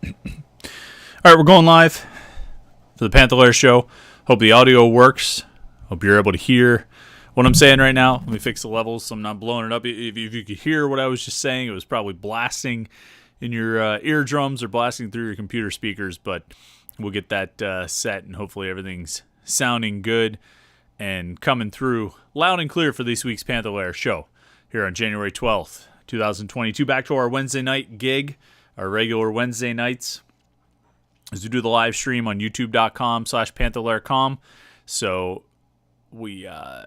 All right, we're going live for the Panther-Lair Show. Hope the audio works. Hope you're able to hear what I'm saying right now. Let me fix the levels so I'm not blowing it up. If you could hear what I was just saying, it was probably blasting in your eardrums or blasting through your computer speakers, but we'll get that set, and hopefully everything's sounding good and coming through loud and clear for this week's Panther-Lair Show here on January 12th, 2022. Back to our Wednesday night gig, our regular Wednesday nights, as we do the live stream on youtube.com/Panther-Lair.com. So we are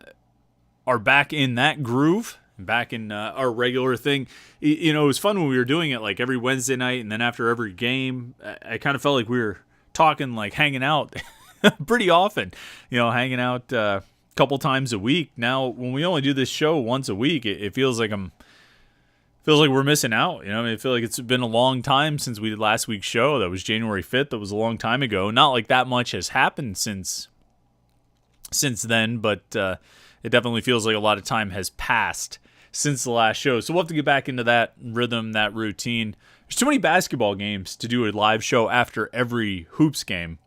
back in that groove, back in our regular thing. You know, it was fun when we were doing it like every Wednesday night, and then after every game, I kind of felt like we were talking, like hanging out pretty often, hanging out a couple times a week. Now, when we only do this show once a week, it feels like we're missing out. I feel like it's been a long time since we did last week's show. That was January 5th. That was a long time ago. Not like that much has happened since then, but it definitely feels like a lot of time has passed since the last show. So we'll have to get back into that rhythm, that routine. There's too many basketball games to do a live show after every hoops game.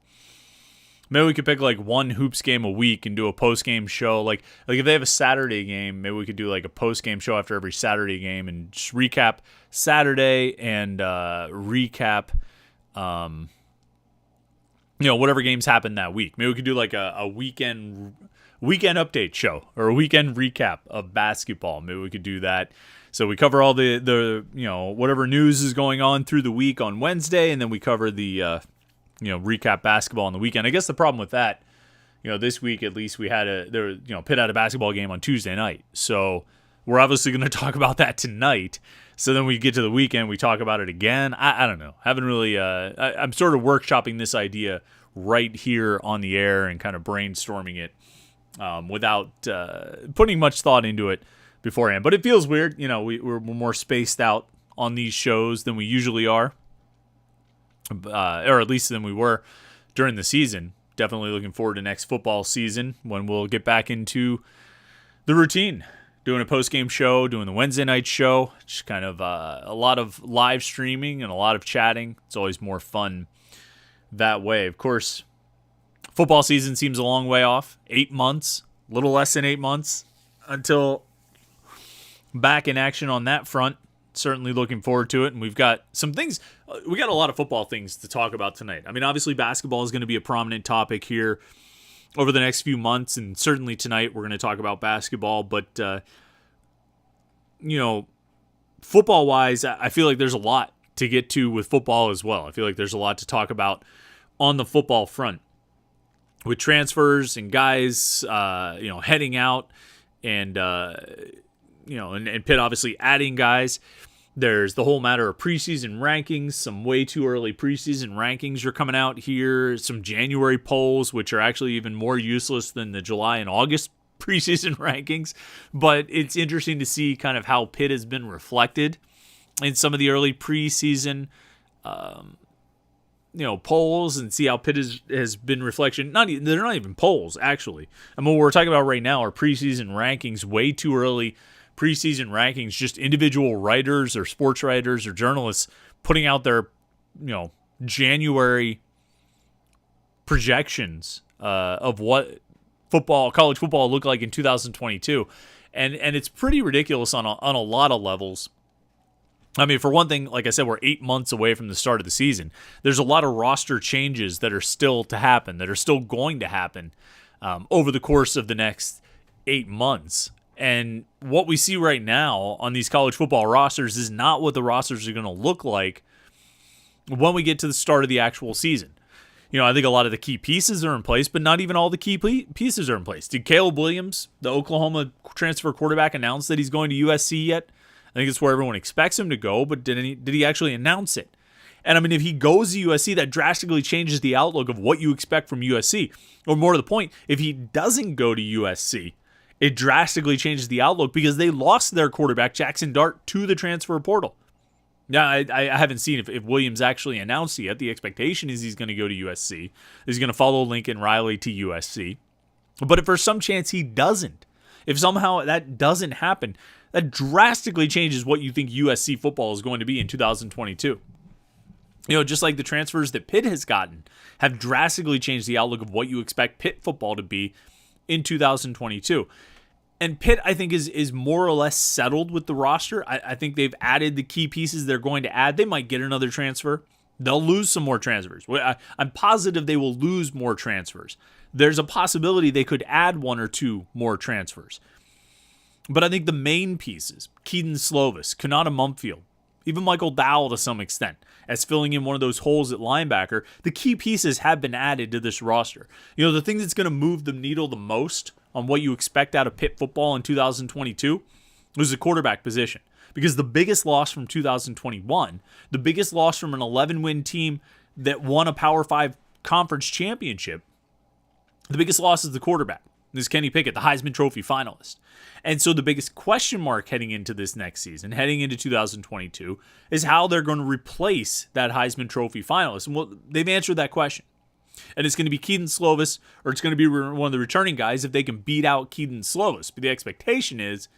Maybe we could pick like one hoops game a week and do a post-game show. Like if they have a Saturday game, maybe we could do like a post-game show after every Saturday game and just recap Saturday and recap, whatever games happened that week. Maybe we could do like a weekend update show or a weekend recap of basketball. Maybe we could do that. So we cover all the whatever news is going on through the week on Wednesday, and then we cover the recap basketball on the weekend. I guess the problem with that, this week at least we had Pitt had a basketball game on Tuesday night. So we're obviously going to talk about that tonight. So then we get to the weekend, we talk about it again. I don't know. Haven't really, I'm sort of workshopping this idea right here on the air and kind of brainstorming it without putting much thought into it beforehand. But it feels weird. We're more spaced out on these shows than we usually are. Or at least than we were during the season. Definitely looking forward to next football season when we'll get back into the routine. Doing a post-game show, doing the Wednesday night show. Just kind of a lot of live streaming and a lot of chatting. It's always more fun that way. Of course, football season seems a long way off. 8 months, a little less than 8 months until back in action on that front. Certainly looking forward to it, and we've got some things. We got a lot of football things to talk about tonight. I mean, obviously basketball is going to be a prominent topic here over the next few months, and certainly tonight we're going to talk about basketball. But football-wise, I feel like there's a lot to get to with football as well. I feel like there's a lot to talk about on the football front with transfers and guys, heading out and. And Pitt obviously adding guys. There's the whole matter of preseason rankings. Some way too early preseason rankings are coming out here. Some January polls, which are actually even more useless than the July and August preseason rankings. But it's interesting to see kind of how Pitt has been reflected in some of the early preseason polls, and see how Pitt has been reflection. They're not even polls, actually. I mean, what we're talking about right now are preseason rankings, way too early preseason rankings, just individual writers or sports writers or journalists putting out their, January projections of what college football looked like in 2022. And it's pretty ridiculous on a lot of levels. I mean, for one thing, like I said, we're 8 months away from the start of the season. There's a lot of roster changes that are still to happen, that are still going to happen over the course of the next 8 months. And what we see right now on these college football rosters is not what the rosters are going to look like when we get to the start of the actual season. I think a lot of the key pieces are in place, but not even all the key pieces are in place. Did Caleb Williams, the Oklahoma transfer quarterback, announce that he's going to USC yet? I think it's where everyone expects him to go, but did he actually announce it? And I mean, if he goes to USC, that drastically changes the outlook of what you expect from USC. Or more to the point, if he doesn't go to USC, it drastically changes the outlook because they lost their quarterback, Jackson Dart, to the transfer portal. Now, I haven't seen if Williams actually announced it yet. The expectation is he's going to go to USC. He's going to follow Lincoln Riley to USC. But if for some chance he doesn't, if somehow that doesn't happen, that drastically changes what you think USC football is going to be in 2022. Just like the transfers that Pitt has gotten have drastically changed the outlook of what you expect Pitt football to be in 2022. And Pitt, I think, is more or less settled with the roster. I think they've added the key pieces they're going to add. They might get another transfer. They'll lose some more transfers. I'm positive they will lose more transfers. There's a possibility they could add one or two more transfers. But I think the main pieces, Keaton Slovis, Kanata Mumfield, even Michael Dowell to some extent, as filling in one of those holes at linebacker, the key pieces have been added to this roster. The thing that's going to move the needle the most on what you expect out of Pitt football in 2022 was the quarterback position. Because the biggest loss from 2021, the biggest loss from an 11-win team that won a Power 5 conference championship, the biggest loss is the quarterback. This is Kenny Pickett, the Heisman Trophy finalist. And so the biggest question mark heading into this next season, heading into 2022, is how they're going to replace that Heisman Trophy finalist. And well, they've answered that question. And it's going to be Keaton Slovis, or it's going to be one of the returning guys if they can beat out Keaton Slovis. But the expectation is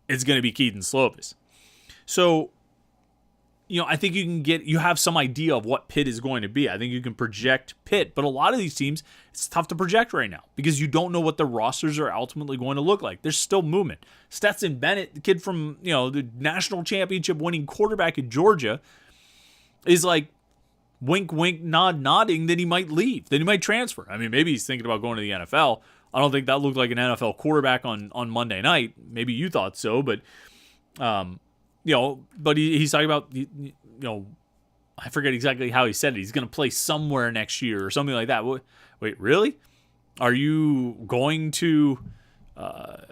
it's going to be Keaton Slovis. So, I think you have some idea of what Pitt is going to be. I think you can project Pitt, but a lot of these teams, it's tough to project right now because you don't know what the rosters are ultimately going to look like. There's still movement. Stetson Bennett, the kid from, the national championship winning quarterback at Georgia, is like wink, wink, nod, nodding that he might leave, that he might transfer. I mean, maybe he's thinking about going to the NFL. I don't think that looked like an NFL quarterback on Monday night. Maybe you thought so, but but he's talking about, I forget exactly how he said it. He's going to play somewhere next year or something like that. Wait, really? Are you going to, are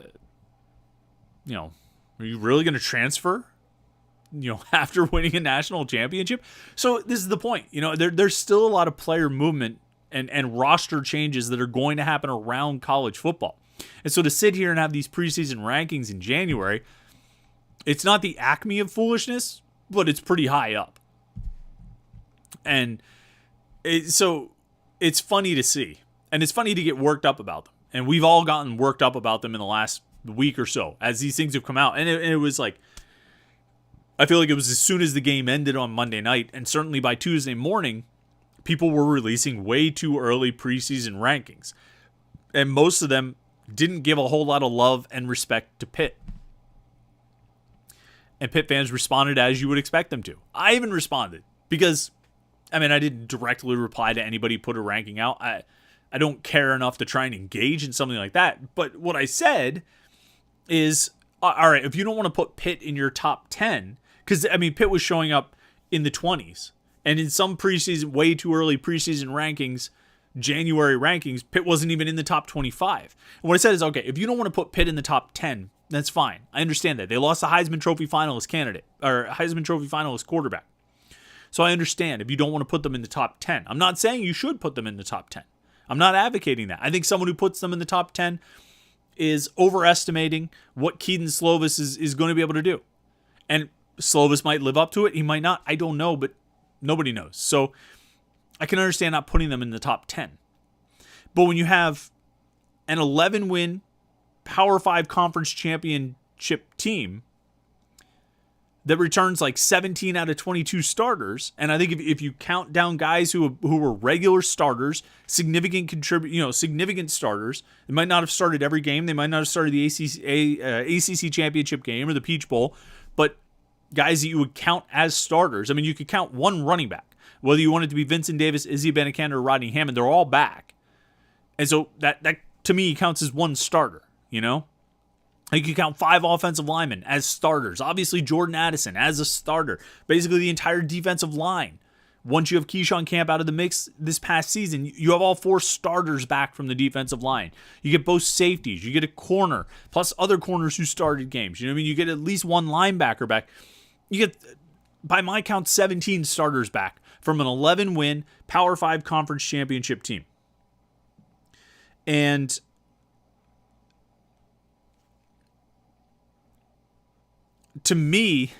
you really going to transfer, after winning a national championship? So this is the point. There's still a lot of player movement and roster changes that are going to happen around college football. And so to sit here and have these preseason rankings in January, it's not the acme of foolishness, but it's pretty high up. And so it's funny to see. And it's funny to get worked up about them. And we've all gotten worked up about them in the last week or so as these things have come out. And it was like, I feel like it was as soon as the game ended on Monday night, and certainly by Tuesday morning, people were releasing way too early preseason rankings. And most of them didn't give a whole lot of love and respect to Pitt. And Pitt fans responded as you would expect them to. I even responded because, I didn't directly reply to anybody put a ranking out. I don't care enough to try and engage in something like that. But what I said is, all right, if you don't want to put Pitt in your top 10, because, Pitt was showing up in the 20s. And in some preseason, way too early preseason rankings, January rankings, Pitt wasn't even in the top 25. And what I said is, okay, if you don't want to put Pitt in the top 10, that's fine. I understand that. They lost a Heisman Trophy finalist candidate, or Heisman Trophy finalist quarterback. So I understand if you don't want to put them in the top 10. I'm not saying you should put them in the top 10. I'm not advocating that. I think someone who puts them in the top 10 is overestimating what Keaton Slovis is going to be able to do. And Slovis might live up to it. He might not. I don't know, but nobody knows. So I can understand not putting them in the top 10. But when you have an 11-win Power 5 conference championship team that returns like 17 out of 22 starters, and I think if you count down guys who were regular starters, significant starters, they might not have started every game, they might not have started the ACC championship game or the Peach Bowl, but guys that you would count as starters. You could count one running back, whether you want it to be Vincent Davis, Izzy Benacander, or Rodney Hammond, they're all back. And so that to me counts as one starter, You could count 5 offensive linemen as starters. Obviously, Jordan Addison as a starter. Basically, the entire defensive line. Once you have Keyshawn Camp out of the mix this past season, you have all 4 starters back from the defensive line. You get both safeties. You get a corner, plus other corners who started games. You get at least one linebacker back. You get, by my count, 17 starters back from an 11-win Power 5 conference championship team. And to me,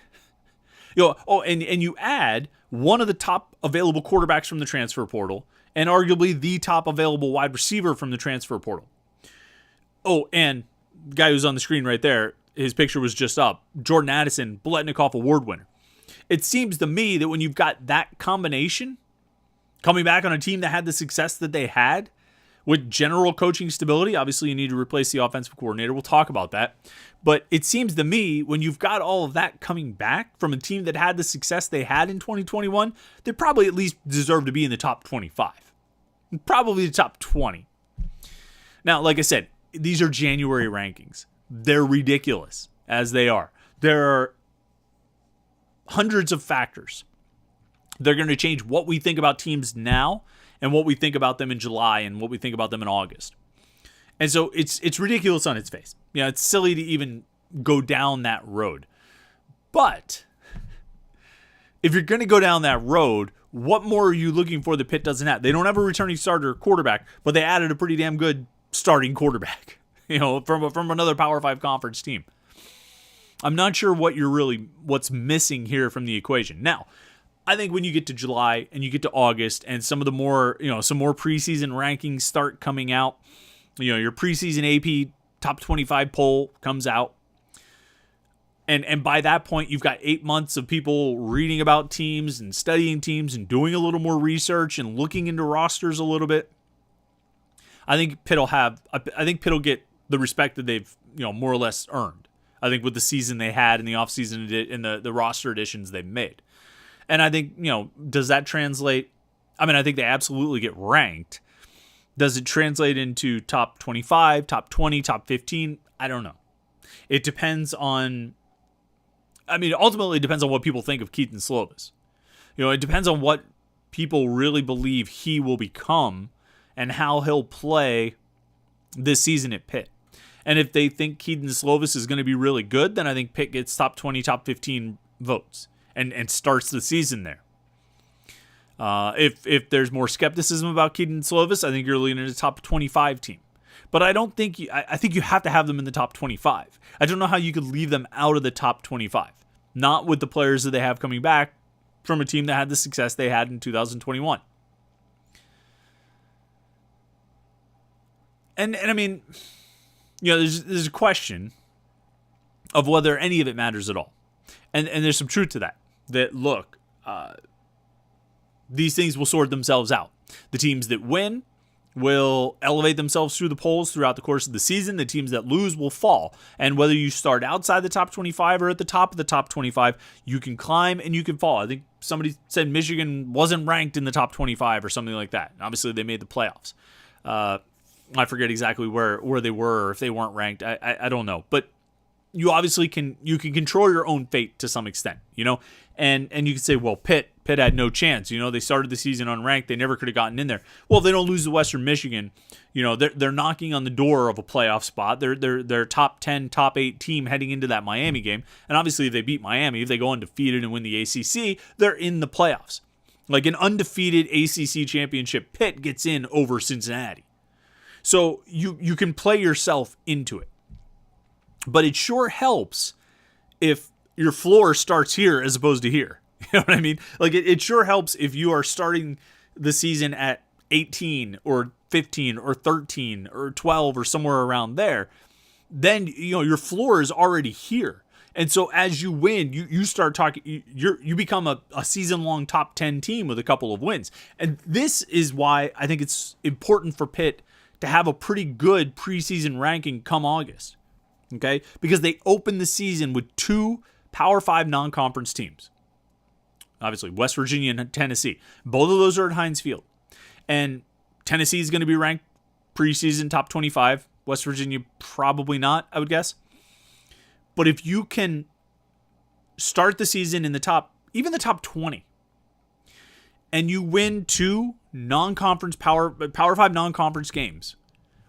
and you add one of the top available quarterbacks from the transfer portal and arguably the top available wide receiver from the transfer portal. Oh, and the guy who's on the screen right there, his picture was just up, Jordan Addison, Biletnikoff Award winner. it seems to me that when you've got that combination coming back on a team that had the success that they had with general coaching stability, obviously you need to replace the offensive coordinator. We'll talk about that. But it seems to me when you've got all of that coming back from a team that had the success they had in 2021, they probably at least deserve to be in the top 25. Probably the top 20. Now, like I said, these are January rankings. They're ridiculous as they are. There are hundreds of factors. They're going to change what we think about teams now and what we think about them in July and what we think about them in August. And so it's ridiculous on its face. It's silly to even go down that road. But if you're going to go down that road, what more are you looking for that Pitt doesn't have? They don't have a returning starter quarterback, but they added a pretty damn good starting quarterback, from another Power 5 conference team. I'm not sure what's missing here from the equation. Now, I think when you get to July and you get to August and some of the more, some more preseason rankings start coming out, your preseason AP top 25 poll comes out. And by that point, you've got 8 months of people reading about teams and studying teams and doing a little more research and looking into rosters a little bit. I think Pitt will get the respect that they've, more or less earned. I think with the season they had in the offseason and the roster additions they've made. And I think, does that translate? I mean, I think they absolutely get ranked. Does it translate into top 25, top 20, top 15? I don't know. It depends on, ultimately it depends on what people think of Keaton Slovis. It depends on what people really believe he will become and how he'll play this season at Pitt. And if they think Keaton Slovis is going to be really good, then I think Pitt gets top 20, top 15 votes and starts the season there. If there's more skepticism about Keaton Slovis, I think you're leaning at a top 25 team. But I don't think I think you have to have them in the top 25. I don't know how you could leave them out of the top 25. Not with the players that they have coming back from a team that had the success they had in 2021. And I mean, there's a question of whether any of it matters at all. And there's some truth to that. That, look, these things will sort themselves out. The teams that win will elevate themselves through the polls throughout the course of the season. The teams that lose will fall. And whether you start outside the top 25 or at the top of the top 25, you can climb and you can fall. I think somebody said Michigan wasn't ranked in the top 25 or something like that. Obviously, they made the playoffs. I forget exactly where they were or if they weren't ranked. I don't know. But you obviously can control your own fate to some extent, and you can say, well, Pitt had no chance. They started the season unranked. They never could have gotten in there. Well, if they don't lose to Western Michigan, they're knocking on the door of a playoff spot. They're top 10, top 8 team heading into that Miami game. And obviously if they beat Miami, if they go undefeated and win the ACC, they're in the playoffs. Like an undefeated ACC championship, Pitt gets in over Cincinnati. So you can play yourself into it. But it sure helps if your floor starts here as opposed to here. You know what I mean? Like it sure helps if you are starting the season at 18 or 15 or 13 or 12 or somewhere around there. Then, your floor is already here. And so as you win, you start talking, you become a season-long top 10 team with a couple of wins. And this is why I think it's important for Pitt to have a pretty good preseason ranking come August. Okay? Because they open the season with 2 Power 5 non-conference teams. Obviously, West Virginia and Tennessee. Both of those are at Heinz Field. And Tennessee is going to be ranked preseason top 25. West Virginia, probably not, I would guess. But if you can start the season in the top 20, and you win 2 non-conference Power 5 non-conference games,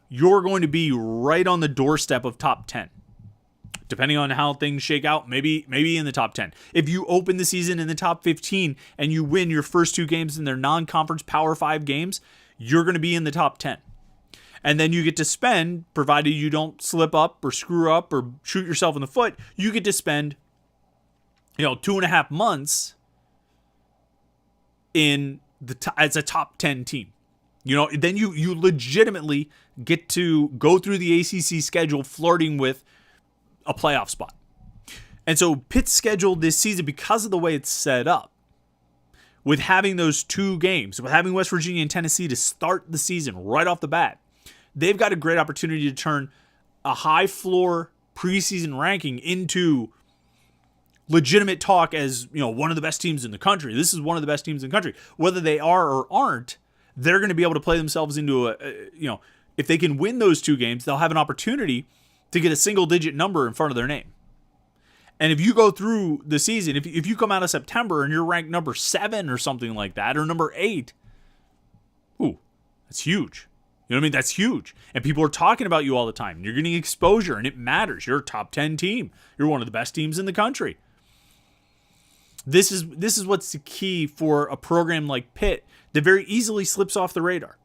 you're going to be right on the doorstep of top 10. Depending on how things shake out, maybe in the top 10. If you open the season in the top 15 and you win your first 2 games in their non-conference Power 5 games, you're going to be in the top 10. And then you get to spend, provided you don't slip up or screw up or shoot yourself in the foot, you get to spend 2.5 months as a top 10 team. Then you legitimately get to go through the ACC schedule flirting with a playoff spot. And so Pitt's schedule this season, because of the way it's set up, with having those 2 games, with having West Virginia and Tennessee to start the season right off the bat, they've got a great opportunity to turn a high floor preseason ranking into legitimate talk as, one of the best teams in the country. This is one of the best teams in the country. Whether they are or aren't, they're going to be able to play themselves into if they can win those 2 games, they'll have an opportunity to get a single-digit number in front of their name. And if you go through the season, if you come out of September and you're ranked number 7 or something like that, or number 8, that's huge. You know what I mean? That's huge. And people are talking about you all the time. You're getting exposure, and it matters. You're a top 10 team. You're one of the best teams in the country. This is what's the key for a program like Pitt that very easily slips off the radar.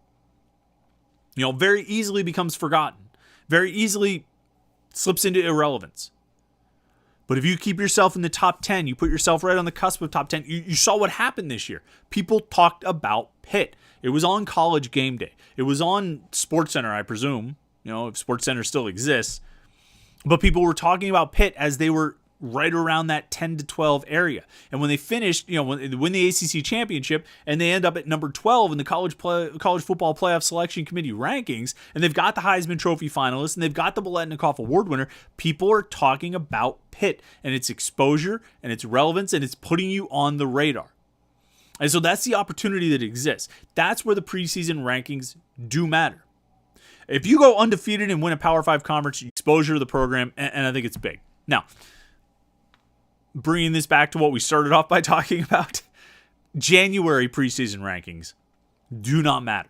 Very easily becomes forgotten. Very easily slips into irrelevance. But if you keep yourself in the top 10, you put yourself right on the cusp of top 10, you saw what happened this year. People talked about Pitt. It was on College Game Day. It was on SportsCenter, I presume, if SportsCenter still exists. But people were talking about Pitt as they were right around that 10 to 12 area. And when they finished, when they win the ACC championship and they end up at number 12 in the college football playoff selection committee rankings, and they've got the Heisman Trophy finalists and they've got the Biletnikoff Award winner, people are talking about Pitt and its exposure and its relevance, and it's putting you on the radar. And so that's the opportunity that exists. That's where the preseason rankings do matter. If you go undefeated and win a Power 5 conference, exposure to the program, and I think it's big. Now, bringing this back to what we started off by talking about, January preseason rankings do not matter.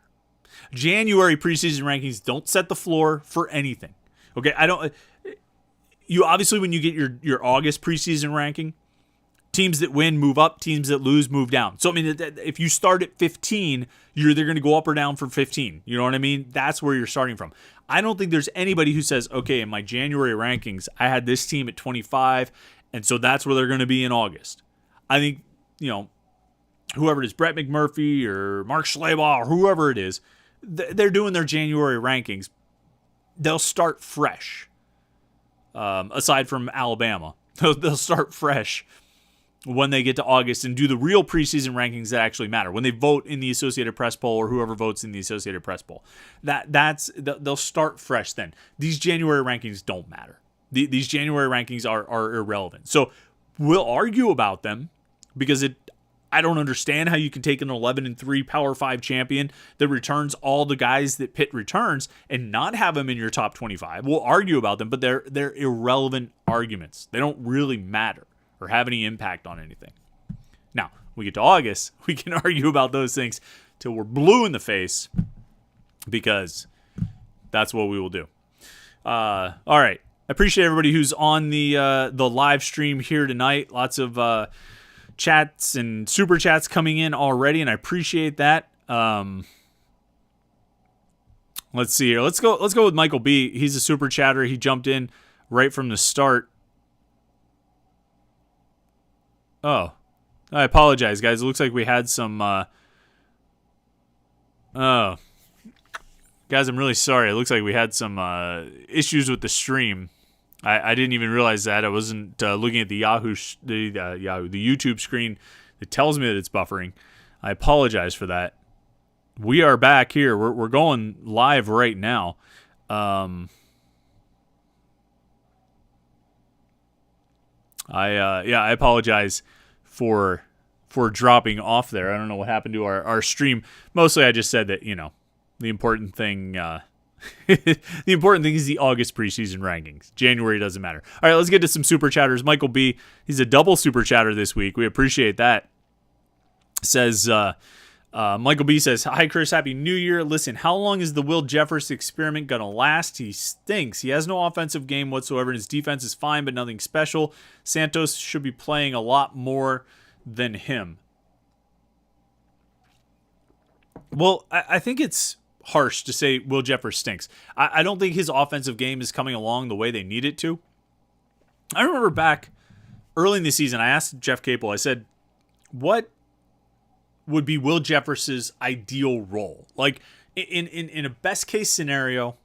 January preseason rankings don't set the floor for anything. Okay, you obviously, when you get your August preseason ranking, teams that win move up, teams that lose move down. So, I mean, if you start at 15, you're either going to go up or down from 15. You know what I mean? That's where you're starting from. I don't think there's anybody who says, okay, in my January rankings, I had this team at 25, and so that's where they're going to be in August. I think, whoever it is, Brett McMurphy or Mark Schlabach or whoever it is, they're doing their January rankings. They'll start fresh. Aside from Alabama, they'll start fresh when they get to August and do the real preseason rankings that actually matter. When they vote in the Associated Press poll, or whoever votes in the Associated Press poll, they'll start fresh then. These January rankings don't matter. These January rankings are irrelevant. So we'll argue about them because I don't understand how you can take an 11-3 Power 5 champion that returns all the guys that Pitt returns and not have them in your top 25. We'll argue about them, but they're irrelevant arguments. They don't really matter or have any impact on anything. Now, we get to August, we can argue about those things till we're blue in the face, because that's what we will do. All right. I appreciate everybody who's on the live stream here tonight. Lots of chats and super chats coming in already, and I appreciate that. Let's see here. Let's go with Michael B. He's a super chatter. He jumped in right from the start. Oh, I apologize, guys. It looks like we had some. Guys, I'm really sorry. It looks like we had some issues with the stream. I didn't even realize that. I wasn't looking at the the YouTube screen that tells me that it's buffering. I apologize for that. We are back here. We're going live right now. I apologize for dropping off there. I don't know what happened to our stream. Mostly, I just said that the important thing. The important thing is the August preseason rankings. January doesn't matter. All right, let's get to some super chatters. Michael B. He's a double super chatter this week. We appreciate that. Says Michael B. says, "Hi Chris, happy New Year. Listen, how long is the Will Jefferson experiment gonna last? He stinks. He has no offensive game whatsoever, and his defense is fine, but nothing special. Santos should be playing a lot more than him." Well, I think it's harsh to say Will Jefferson stinks. I don't think his offensive game is coming along the way they need it to. I remember back early in the season, I asked Jeff Capel, I said, what would be Will Jefferson's ideal role? Like, in a best case scenario,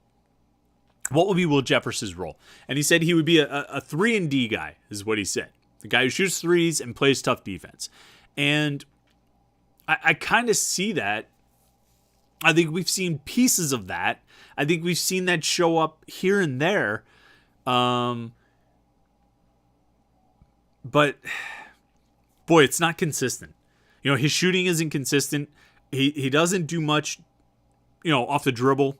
what would be Will Jefferson's role? And he said he would be a 3-and-D guy, is what he said. The guy who shoots threes and plays tough defense. And I kind of see that. I think we've seen pieces of that. I think we've seen that show up here and there. But, boy, it's not consistent. His shooting isn't consistent. He doesn't do much, off the dribble.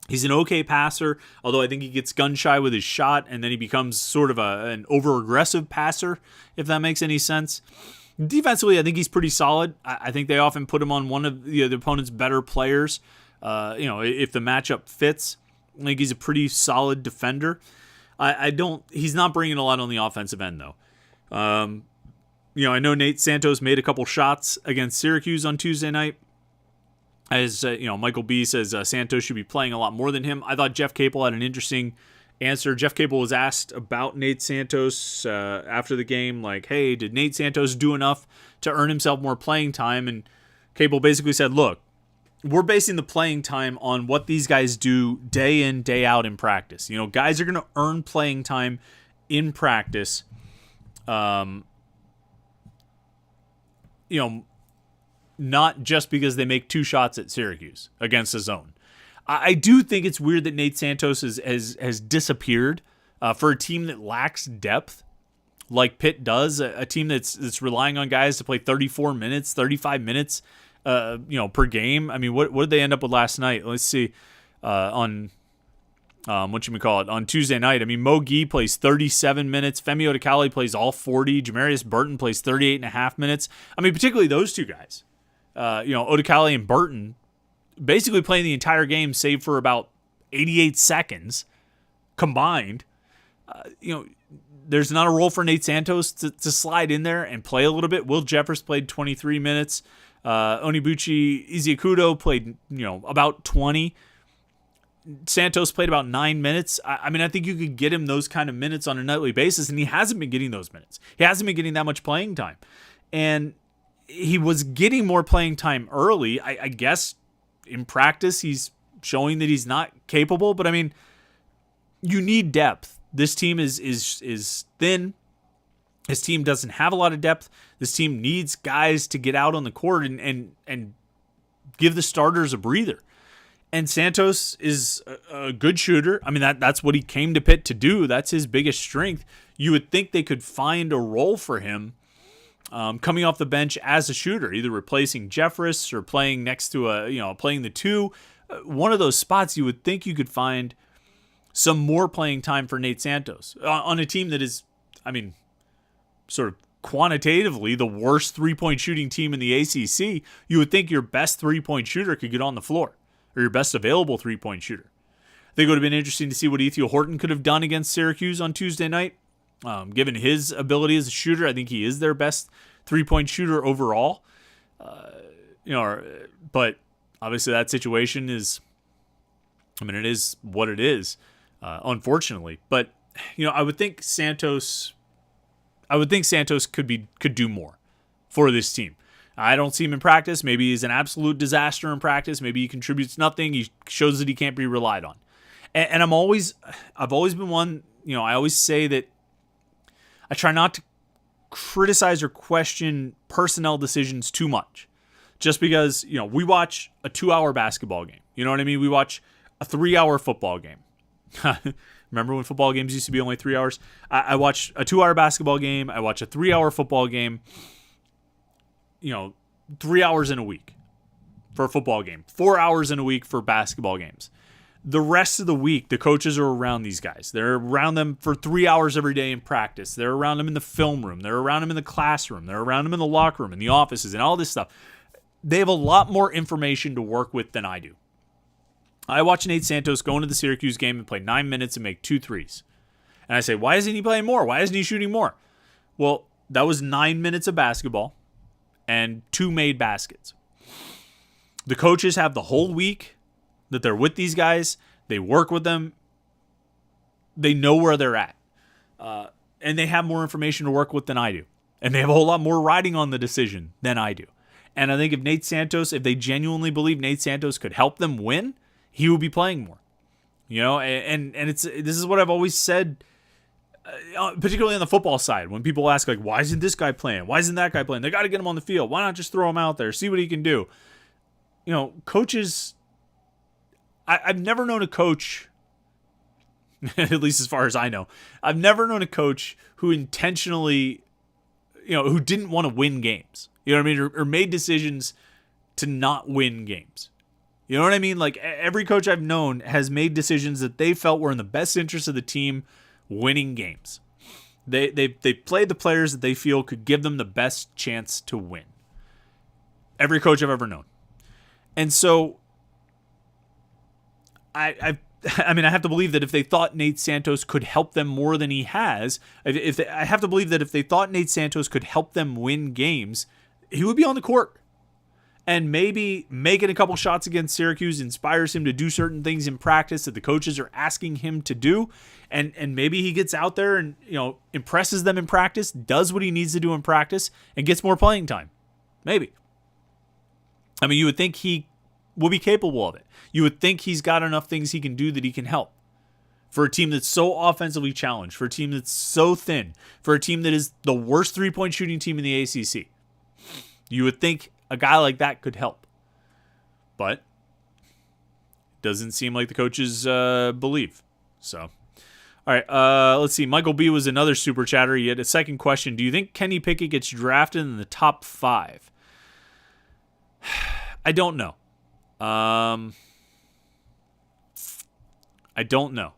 He's an okay passer, although I think he gets gun-shy with his shot, and then he becomes sort of an over-aggressive passer, if that makes any sense. Defensively, I think he's pretty solid. I think they often put him on one of the opponent's better players, if the matchup fits. I think he's a pretty solid defender. He's not bringing a lot on the offensive end, though. I know Nate Santos made a couple shots against Syracuse on Tuesday night. As Michael B says, Santos should be playing a lot more than him. I thought Jeff Capel had an interesting answer. Jeff Capel was asked about Nate Santos after the game, like, hey, did Nate Santos do enough to earn himself more playing time? And Capel basically said, look, we're basing the playing time on what these guys do day in, day out in practice. Guys are going to earn playing time in practice. Not just because they make 2 shots at Syracuse against a zone. I do think it's weird that Nate Santos has disappeared for a team that lacks depth, like Pitt does, a team that's relying on guys to play 34 minutes, 35 minutes, per game. I mean, what did they end up with last night? Let's see, on Tuesday night. I mean, Mo Gee plays 37 minutes. Femi Odekale plays all 40. Jamarius Burton plays 38.5 minutes. I mean, particularly those two guys. Odekale and Burton basically playing the entire game save for about 88 seconds combined. There's not a role for Nate Santos to slide in there and play a little bit. Will Jeffers played 23 minutes. Onibuchi Iziakudo played, about 20. Santos played about 9 minutes. I mean, I think you could get him those kind of minutes on a nightly basis, and he hasn't been getting those minutes. He hasn't been getting that much playing time. And he was getting more playing time early. I guess in practice he's showing that he's not capable, but I mean, you need depth. This team is thin. His team doesn't have a lot of depth. This team needs guys to get out on the court and give the starters a breather. And Santos is a good shooter. I mean, that's what he came to Pitt to do. That's his biggest strength. You would think they could find a role for him coming off the bench as a shooter, either replacing Jeffress or playing next to playing the 2. One of those spots you would think you could find some more playing time for Nate Santos on a team that is, I mean, sort of quantitatively the worst 3-point shooting team in the ACC. You would think your best 3-point shooter could get on the floor, or your best available 3-point shooter. I think it would have been interesting to see what Ethiel Horton could have done against Syracuse on Tuesday night. Given his ability as a shooter, I think he is their best 3-point shooter overall. But obviously that situation is, it is what it is, unfortunately. But I would think Santos could do more for this team. I don't see him in practice. Maybe he's an absolute disaster in practice. Maybe he contributes nothing. He shows that he can't be relied on. And I've always been one. I always say that I try not to criticize or question personnel decisions too much, just because we watch a 2-hour basketball game. You know what I mean? We watch a 3-hour football game. Remember when football games used to be only 3 hours? I watch a 2-hour basketball game. I watch a 3-hour football game. 3 hours in a week for a football game, 4 hours in a week for basketball games. The rest of the week, the coaches are around these guys. They're around them for 3 hours every day in practice. They're around them in the film room. They're around them in the classroom. They're around them in the locker room, in the offices, and all this stuff. They have a lot more information to work with than I do. I watch Nate Santos go into the Syracuse game and play 9 minutes and make 2 threes. And I say, why isn't he playing more? Why isn't he shooting more? Well, that was 9 minutes of basketball and 2 made baskets. The coaches have the whole week that they're with these guys. They work with them. They know where they're at. And they have more information to work with than I do. And they have a whole lot more riding on the decision than I do. And I think if they genuinely believe Nate Santos could help them win, he would be playing more. And this is what I've always said, particularly on the football side, when people ask, like, why isn't this guy playing? Why isn't that guy playing? They got to get him on the field. Why not just throw him out there, see what he can do? Coaches, I've never known a coach, at least as far as I know, I've never known a coach who intentionally, who didn't want to win games. You know what I mean? Or made decisions to not win games. You know what I mean? Like, every coach I've known has made decisions that they felt were in the best interest of the team winning games. They played the players that they feel could give them the best chance to win. Every coach I've ever known. And so I have to believe that if they thought Nate Santos could help them more than he has, I have to believe that if they thought Nate Santos could help them win games, he would be on the court. And maybe making a couple shots against Syracuse inspires him to do certain things in practice that the coaches are asking him to do. And maybe he gets out there and, impresses them in practice, does what he needs to do in practice, and gets more playing time. Maybe. I mean, you would think he will be capable of it. You would think he's got enough things he can do that he can help. For a team that's so offensively challenged, for a team that's so thin, for a team that is the worst three-point shooting team in the ACC, you would think a guy like that could help. But it doesn't seem like the coaches believe. So, all right, let's see. Michael B. was another super chatter. He had a second question. Do you think Kenny Pickett gets drafted in the top 5? I don't know. I don't know.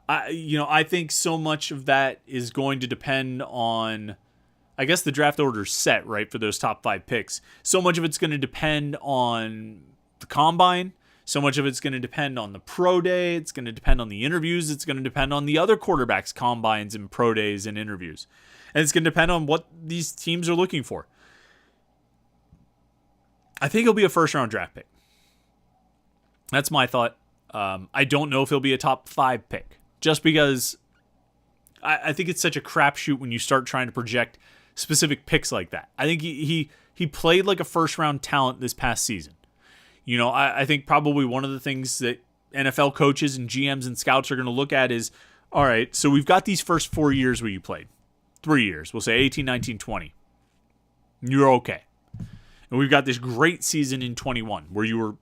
I think so much of that is going to depend on, I guess the draft order's set, right, for those top 5 picks. So much of it's going to depend on the combine. So much of it's going to depend on the pro day. It's going to depend on the interviews. It's going to depend on the other quarterbacks' combines and pro days and interviews. And it's going to depend on what these teams are looking for. I think he'll be a first-round draft pick. That's my thought. I don't know if he'll be a top 5 pick, just because I think it's such a crapshoot when you start trying to project specific picks like that. I think he played like a first-round talent this past season. I think probably one of the things that NFL coaches and GMs and scouts are going to look at is, all right, so we've got these first 4 years where you played. 3 years. We'll say 18, 19, 20. You're okay. And we've got this great season in 21 where you were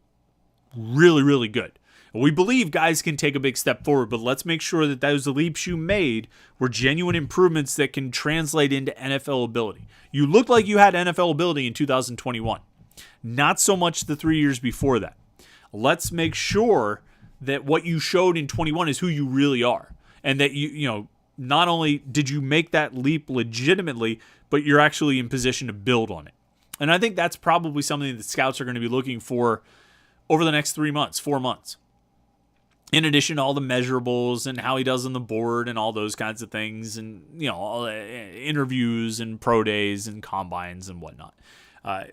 really, really good. And we believe guys can take a big step forward, but let's make sure that those leaps you made were genuine improvements that can translate into NFL ability. You looked like you had NFL ability in 2021. Not so much the 3 years before that. Let's make sure that what you showed in 21 is who you really are. And that you not only did you make that leap legitimately, but you're actually in position to build on it. And I think that's probably something that scouts are going to be looking for over the next 3 months, 4 months. In addition to all the measurables and how he does on the board and all those kinds of things, and all the interviews and pro days and combines and whatnot. I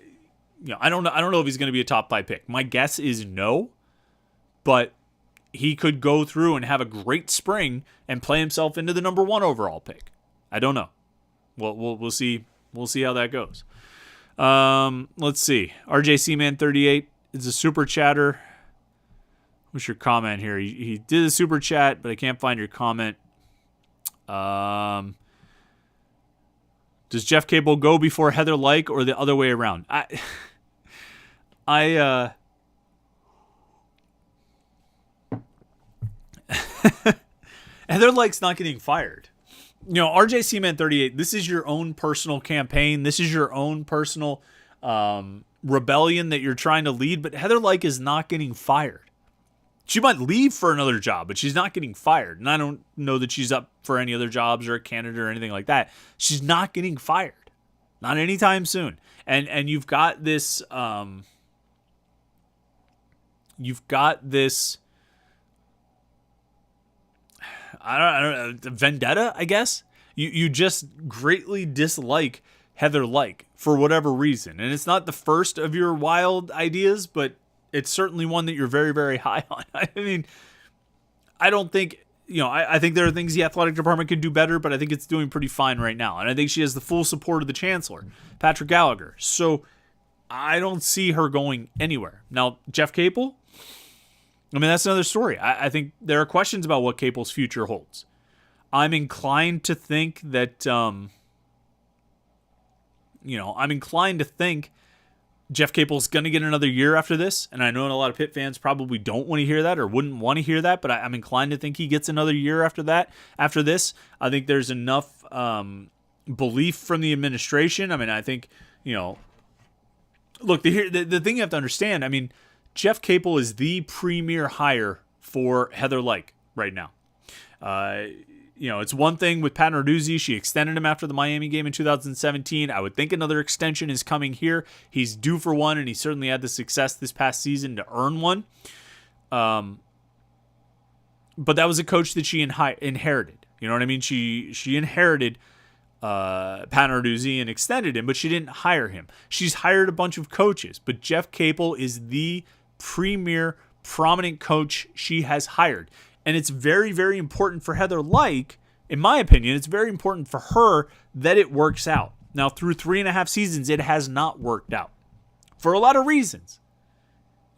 don't know if he's going to be a top 5 pick. My guess is no, but he could go through and have a great spring and play himself into the number 1 overall pick. I don't know. We'll see. We'll see how that goes. Let's see. RJC Man 38 is a super chatter. What's your comment here? He did a super chat, but I can't find your comment. Does Jeff Capel go before Heather Lyke or the other way around? Heather Lyke's not getting fired. RJC Man 38, this is your own personal campaign. This is your own personal rebellion that you're trying to lead, but Heather Lyke is not getting fired. She might leave for another job, but she's not getting fired. And I don't know that she's up for any other jobs or a candidate or anything like that. She's not getting fired. Not anytime soon. And you've got this I don't know, vendetta, I guess. You just greatly dislike Heather Lyke for whatever reason. And it's not the first of your wild ideas, but it's certainly one that you're very, very high on. I mean, I don't think, I think there are things the athletic department could do better, but I think it's doing pretty fine right now. And I think she has the full support of the chancellor, Patrick Gallagher. So I don't see her going anywhere. Now, Jeff Capel, I mean, that's another story. I think there are questions about what Capel's future holds. I'm inclined to think that, I'm inclined to think Jeff Capel's going to get another year after this. And I know a lot of Pitt fans probably don't want to hear that or wouldn't want to hear that, but I'm inclined to think he gets another year after that. After this, I think there's enough belief from the administration. I mean, I think, look, the thing you have to understand, I mean, Jeff Capel is the premier hire for Heather Lyke right now. It's one thing with Pat Narduzzi. She extended him after the Miami game in 2017. I would think another extension is coming here. He's due for one, and he certainly had the success this past season to earn one. But that was a coach that she inherited. You know what I mean? She inherited Pat Narduzzi and extended him, but she didn't hire him. She's hired a bunch of coaches, but Jeff Capel is the premier prominent coach she has hired. And it's very, very important for Heather Lyke, in my opinion, it's very important for her that it works out. Now, through 3.5 seasons, it has not worked out for a lot of reasons.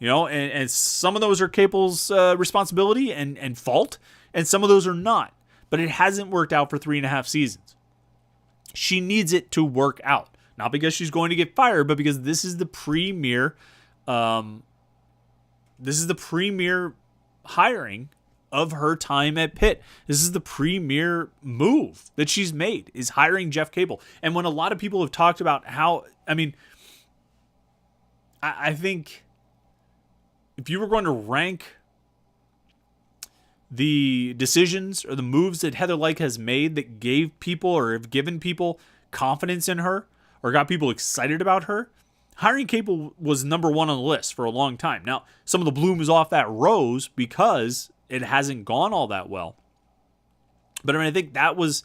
And some of those are Capel's responsibility and fault, and some of those are not. But it hasn't worked out for 3.5 seasons. She needs it to work out. Not because she's going to get fired, but because this is the premier hiring of her time at Pitt. This is the premier move that she's made, is hiring Jeff Capel. And when a lot of people have talked about how, I think if you were going to rank the decisions or the moves that Heather Lyke has made that gave people or have given people confidence in her or got people excited about her, hiring Capel was number one on the list for a long time. Now, some of the bloom is off that rose because it hasn't gone all that well. But I think that was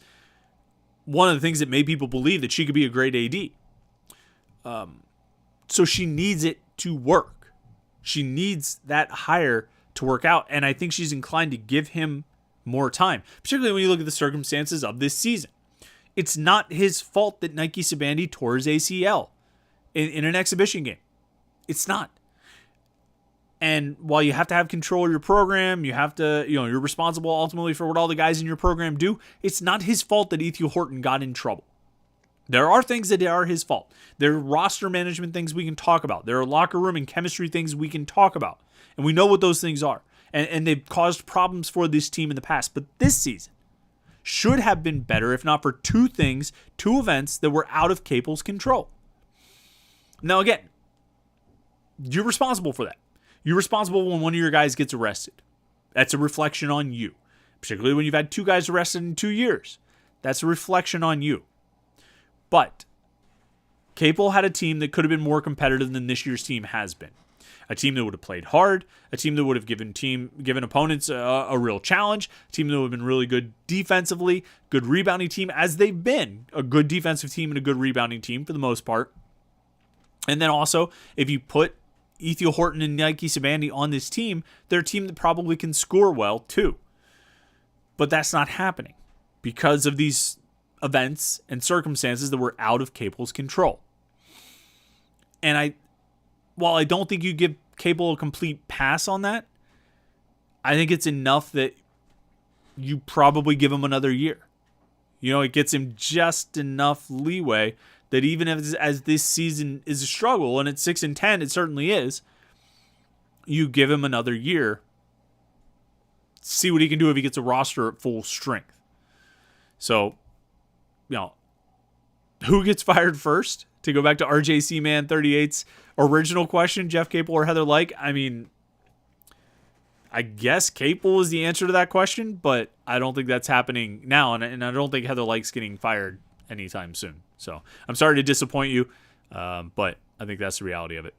one of the things that made people believe that she could be a great AD. So she needs it to work. She needs that hire to work out. And I think she's inclined to give him more time, particularly when you look at the circumstances of this season. It's not his fault that Nike Sabandi tore his ACL in an exhibition game. It's not. And while you have to have control of your program, you have to, you're responsible ultimately for what all the guys in your program do. It's not his fault that Ethiel Horton got in trouble. There are things that are his fault. There are roster management things we can talk about. There are locker room and chemistry things we can talk about. And we know what those things are. And they've caused problems for this team in the past. But this season should have been better if not for two events that were out of Capel's control. Now, again, you're responsible for that. You're responsible when one of your guys gets arrested. That's a reflection on you. Particularly when you've had 2 guys arrested in 2 years. That's a reflection on you. But Capel had a team that could have been more competitive than this year's team has been. A team that would have played hard. A team that would have given opponents a real challenge. A team that would have been really good defensively. Good rebounding team, as they've been. A good defensive team and a good rebounding team for the most part. And then also, if you put Ethiel Horton and Nike Sabandi on this team, they're a team that probably can score well too. But that's not happening because of these events and circumstances that were out of Capel's control. And while I don't think you give Capel a complete pass on that, I think it's enough that you probably give him another year. It gets him just enough leeway that even as this season is a struggle, and at 6-10, it certainly is, you give him another year, see what he can do if he gets a roster at full strength. So, who gets fired first? To go back to RJC Man 38's original question, Jeff Capel or Heather Lyke? I guess Capel is the answer to that question, but I don't think that's happening now, and I don't think Heather Lyke's getting fired anytime soon. So I'm sorry to disappoint you, but I think that's the reality of it.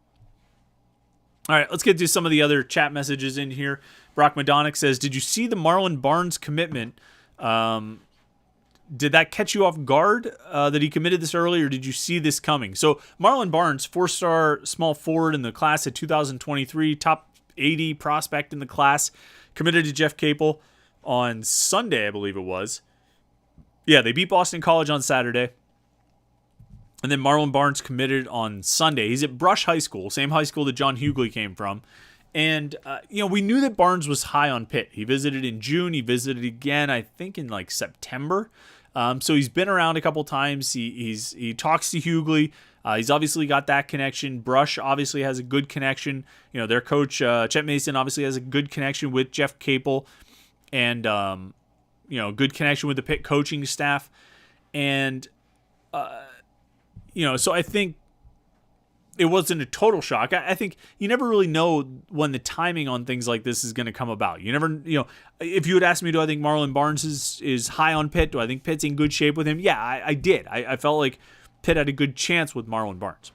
All right, let's get to some of the other chat messages in here. Brock Madonic says, did you see the Marlon Barnes commitment? Did that catch you off guard that he committed this early, or did you see this coming? So Marlon Barnes, 4-star small forward in the class of 2023, top 80 prospect in the class, committed to Jeff Capel on Sunday, I believe it was. Yeah, they beat Boston College on Saturday. And then Marlon Barnes committed on Sunday. He's at Brush High School, same high school that John Hughley came from. And, we knew that Barnes was high on Pitt. He visited in June. He visited again, I think, in like September. So he's been around a couple times. He talks to Hughley. He's obviously got that connection. Brush obviously has a good connection. Their coach, Chet Mason, obviously has a good connection with Jeff Capel. And, good connection with the Pitt coaching staff. And, so I think it wasn't a total shock. I think you never really know when the timing on things like this is going to come about. You never, if you had asked me, do I think Marlon Barnes is high on Pitt? Do I think Pitt's in good shape with him? Yeah, I did. I felt like Pitt had a good chance with Marlon Barnes.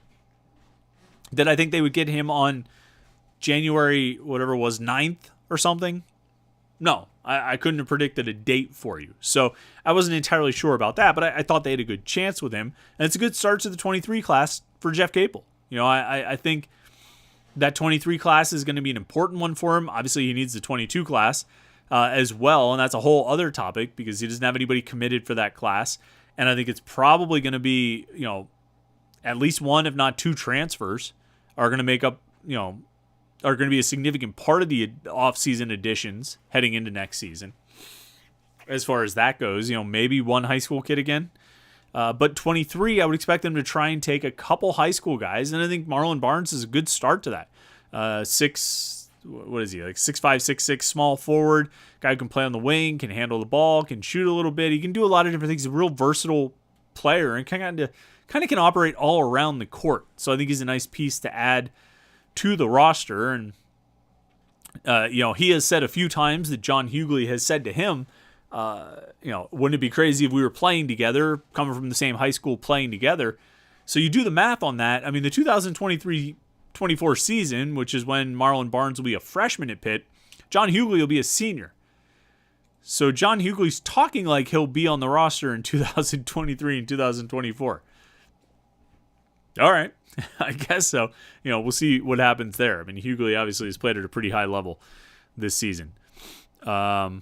Did I think they would get him on January, whatever it was, 9th or something? No, I couldn't have predicted a date for you. So I wasn't entirely sure about that, but I thought they had a good chance with him. And it's a good start to the 23 class for Jeff Capel. I think that 23 class is going to be an important one for him. Obviously, he needs the 22 class as well, and that's a whole other topic because he doesn't have anybody committed for that class. And I think it's probably going to be, at least one, if not two transfers are going to make up, are going to be a significant part of the off-season additions heading into next season. As far as that goes, maybe one high school kid again. But 23, I would expect them to try and take a couple high school guys, and I think Marlon Barnes is a good start to that. 6'5", 6'6", small forward, guy who can play on the wing, can handle the ball, can shoot a little bit. He can do a lot of different things. He's a real versatile player and kind of can operate all around the court. So I think he's a nice piece to add to the roster. And he has said a few times that John Hughley has said to him, wouldn't it be crazy if we were playing together, coming from the same high school, playing together? So you do the math on that. I mean, the 2023-24 season, which is when Marlon Barnes will be a freshman at Pitt, John Hughley will be a senior. So John Hughley's talking like he'll be on the roster in 2023 and 2024. All right, I guess so. We'll see what happens there. I mean, Hughley obviously has played at a pretty high level this season. Let's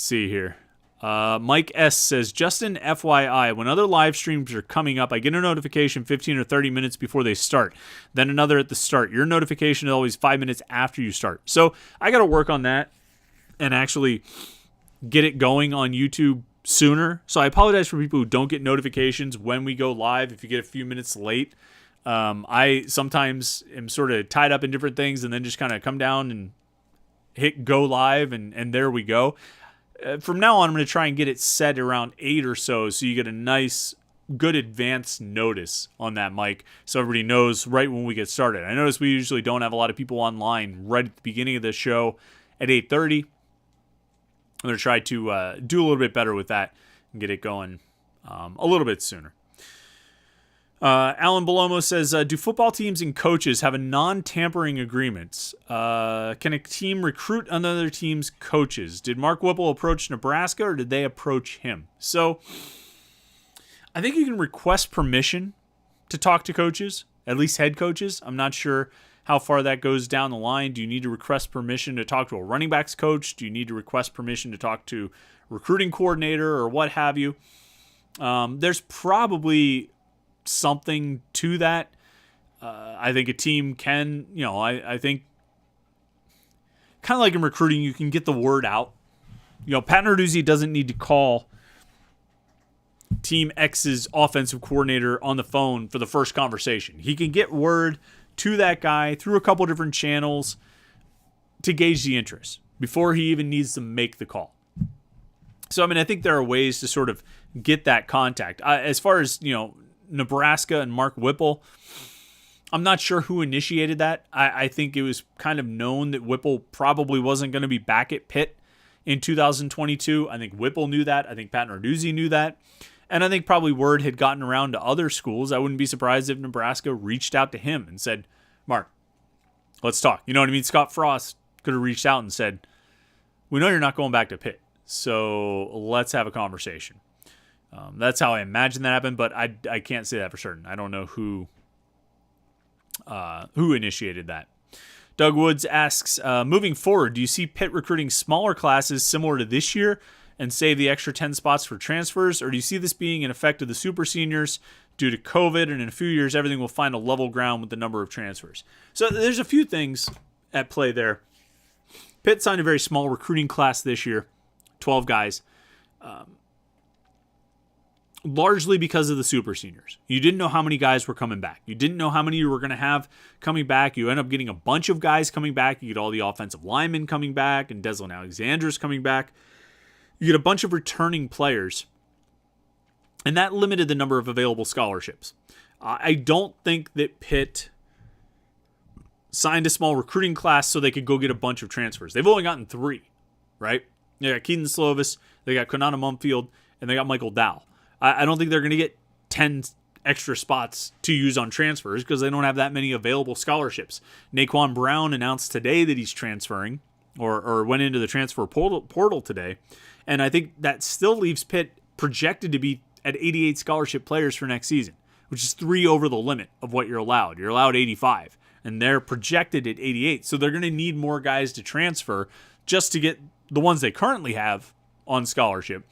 see here. Mike S. says, Justin, FYI, when other live streams are coming up, I get a notification 15 or 30 minutes before they start, then another at the start. Your notification is always 5 minutes after you start. So I got to work on that and actually get it going on YouTube sooner. So I apologize for people who don't get notifications when we go live if you get a few minutes late. I sometimes am sort of tied up in different things and then just kind of come down and hit go live, and there we go. From now on, I'm going to try and get it set around 8 or so you get a nice, good advance notice on that mic so everybody knows right when we get started. I notice we usually don't have a lot of people online right at the beginning of the show at 8:30. I'm going to try to do a little bit better with that and get it going a little bit sooner. Alan Belomo says, do football teams and coaches have a non-tampering agreement? Can a team recruit another team's coaches? Did Mark Whipple approach Nebraska or did they approach him? So I think you can request permission to talk to coaches, at least head coaches. I'm not sure how far that goes down the line. Do you need to request permission to talk to a running backs coach? Do you need to request permission to talk to a recruiting coordinator or what have you? There's probably something to that. I think a team can, I think kind of like in recruiting, you can get the word out. Pat Narduzzi doesn't need to call Team X's offensive coordinator on the phone for the first conversation. He can get word to that guy through a couple different channels to gauge the interest before he even needs to make the call. So, I think there are ways to sort of get that contact. As far as, Nebraska and Mark Whipple, I'm not sure who initiated that. I think it was kind of known that Whipple probably wasn't going to be back at Pitt in 2022. I think Whipple knew that. I think Pat Narduzzi knew that. And I think probably word had gotten around to other schools. I wouldn't be surprised if Nebraska reached out to him and said, Mark, let's talk. You know what I mean? Scott Frost could have reached out and said, we know you're not going back to Pitt, so let's have a conversation. That's how I imagine that happened, but I can't say that for certain. I don't know who initiated that. Doug Woods asks, moving forward, do you see Pitt recruiting smaller classes similar to this year and save the extra 10 spots for transfers, or do you see this being an effect of the super seniors due to COVID, and in a few years everything will find a level ground with the number of transfers? So there's a few things at play there. Pitt signed a very small recruiting class this year, 12 guys, largely because of the super seniors. You didn't know how many guys were coming back. You didn't know how many you were going to have coming back. You end up getting a bunch of guys coming back. You get all the offensive linemen coming back, and Deslin Alexander's coming back. You get a bunch of returning players, and that limited the number of available scholarships. I don't think that Pitt signed a small recruiting class so they could go get a bunch of transfers. They've only gotten 3, right? They got Keaton Slovis, they got Konana Mumfield, and they got Michael Dow. I don't think they're going to get 10 extra spots to use on transfers because they don't have that many available scholarships. Naquan Brown announced today that he's transferring or went into the transfer portal today. And I think that still leaves Pitt projected to be at 88 scholarship players for next season, which is 3 over the limit of what you're allowed. You're allowed 85, and they're projected at 88. So they're going to need more guys to transfer just to get the ones they currently have on scholarship.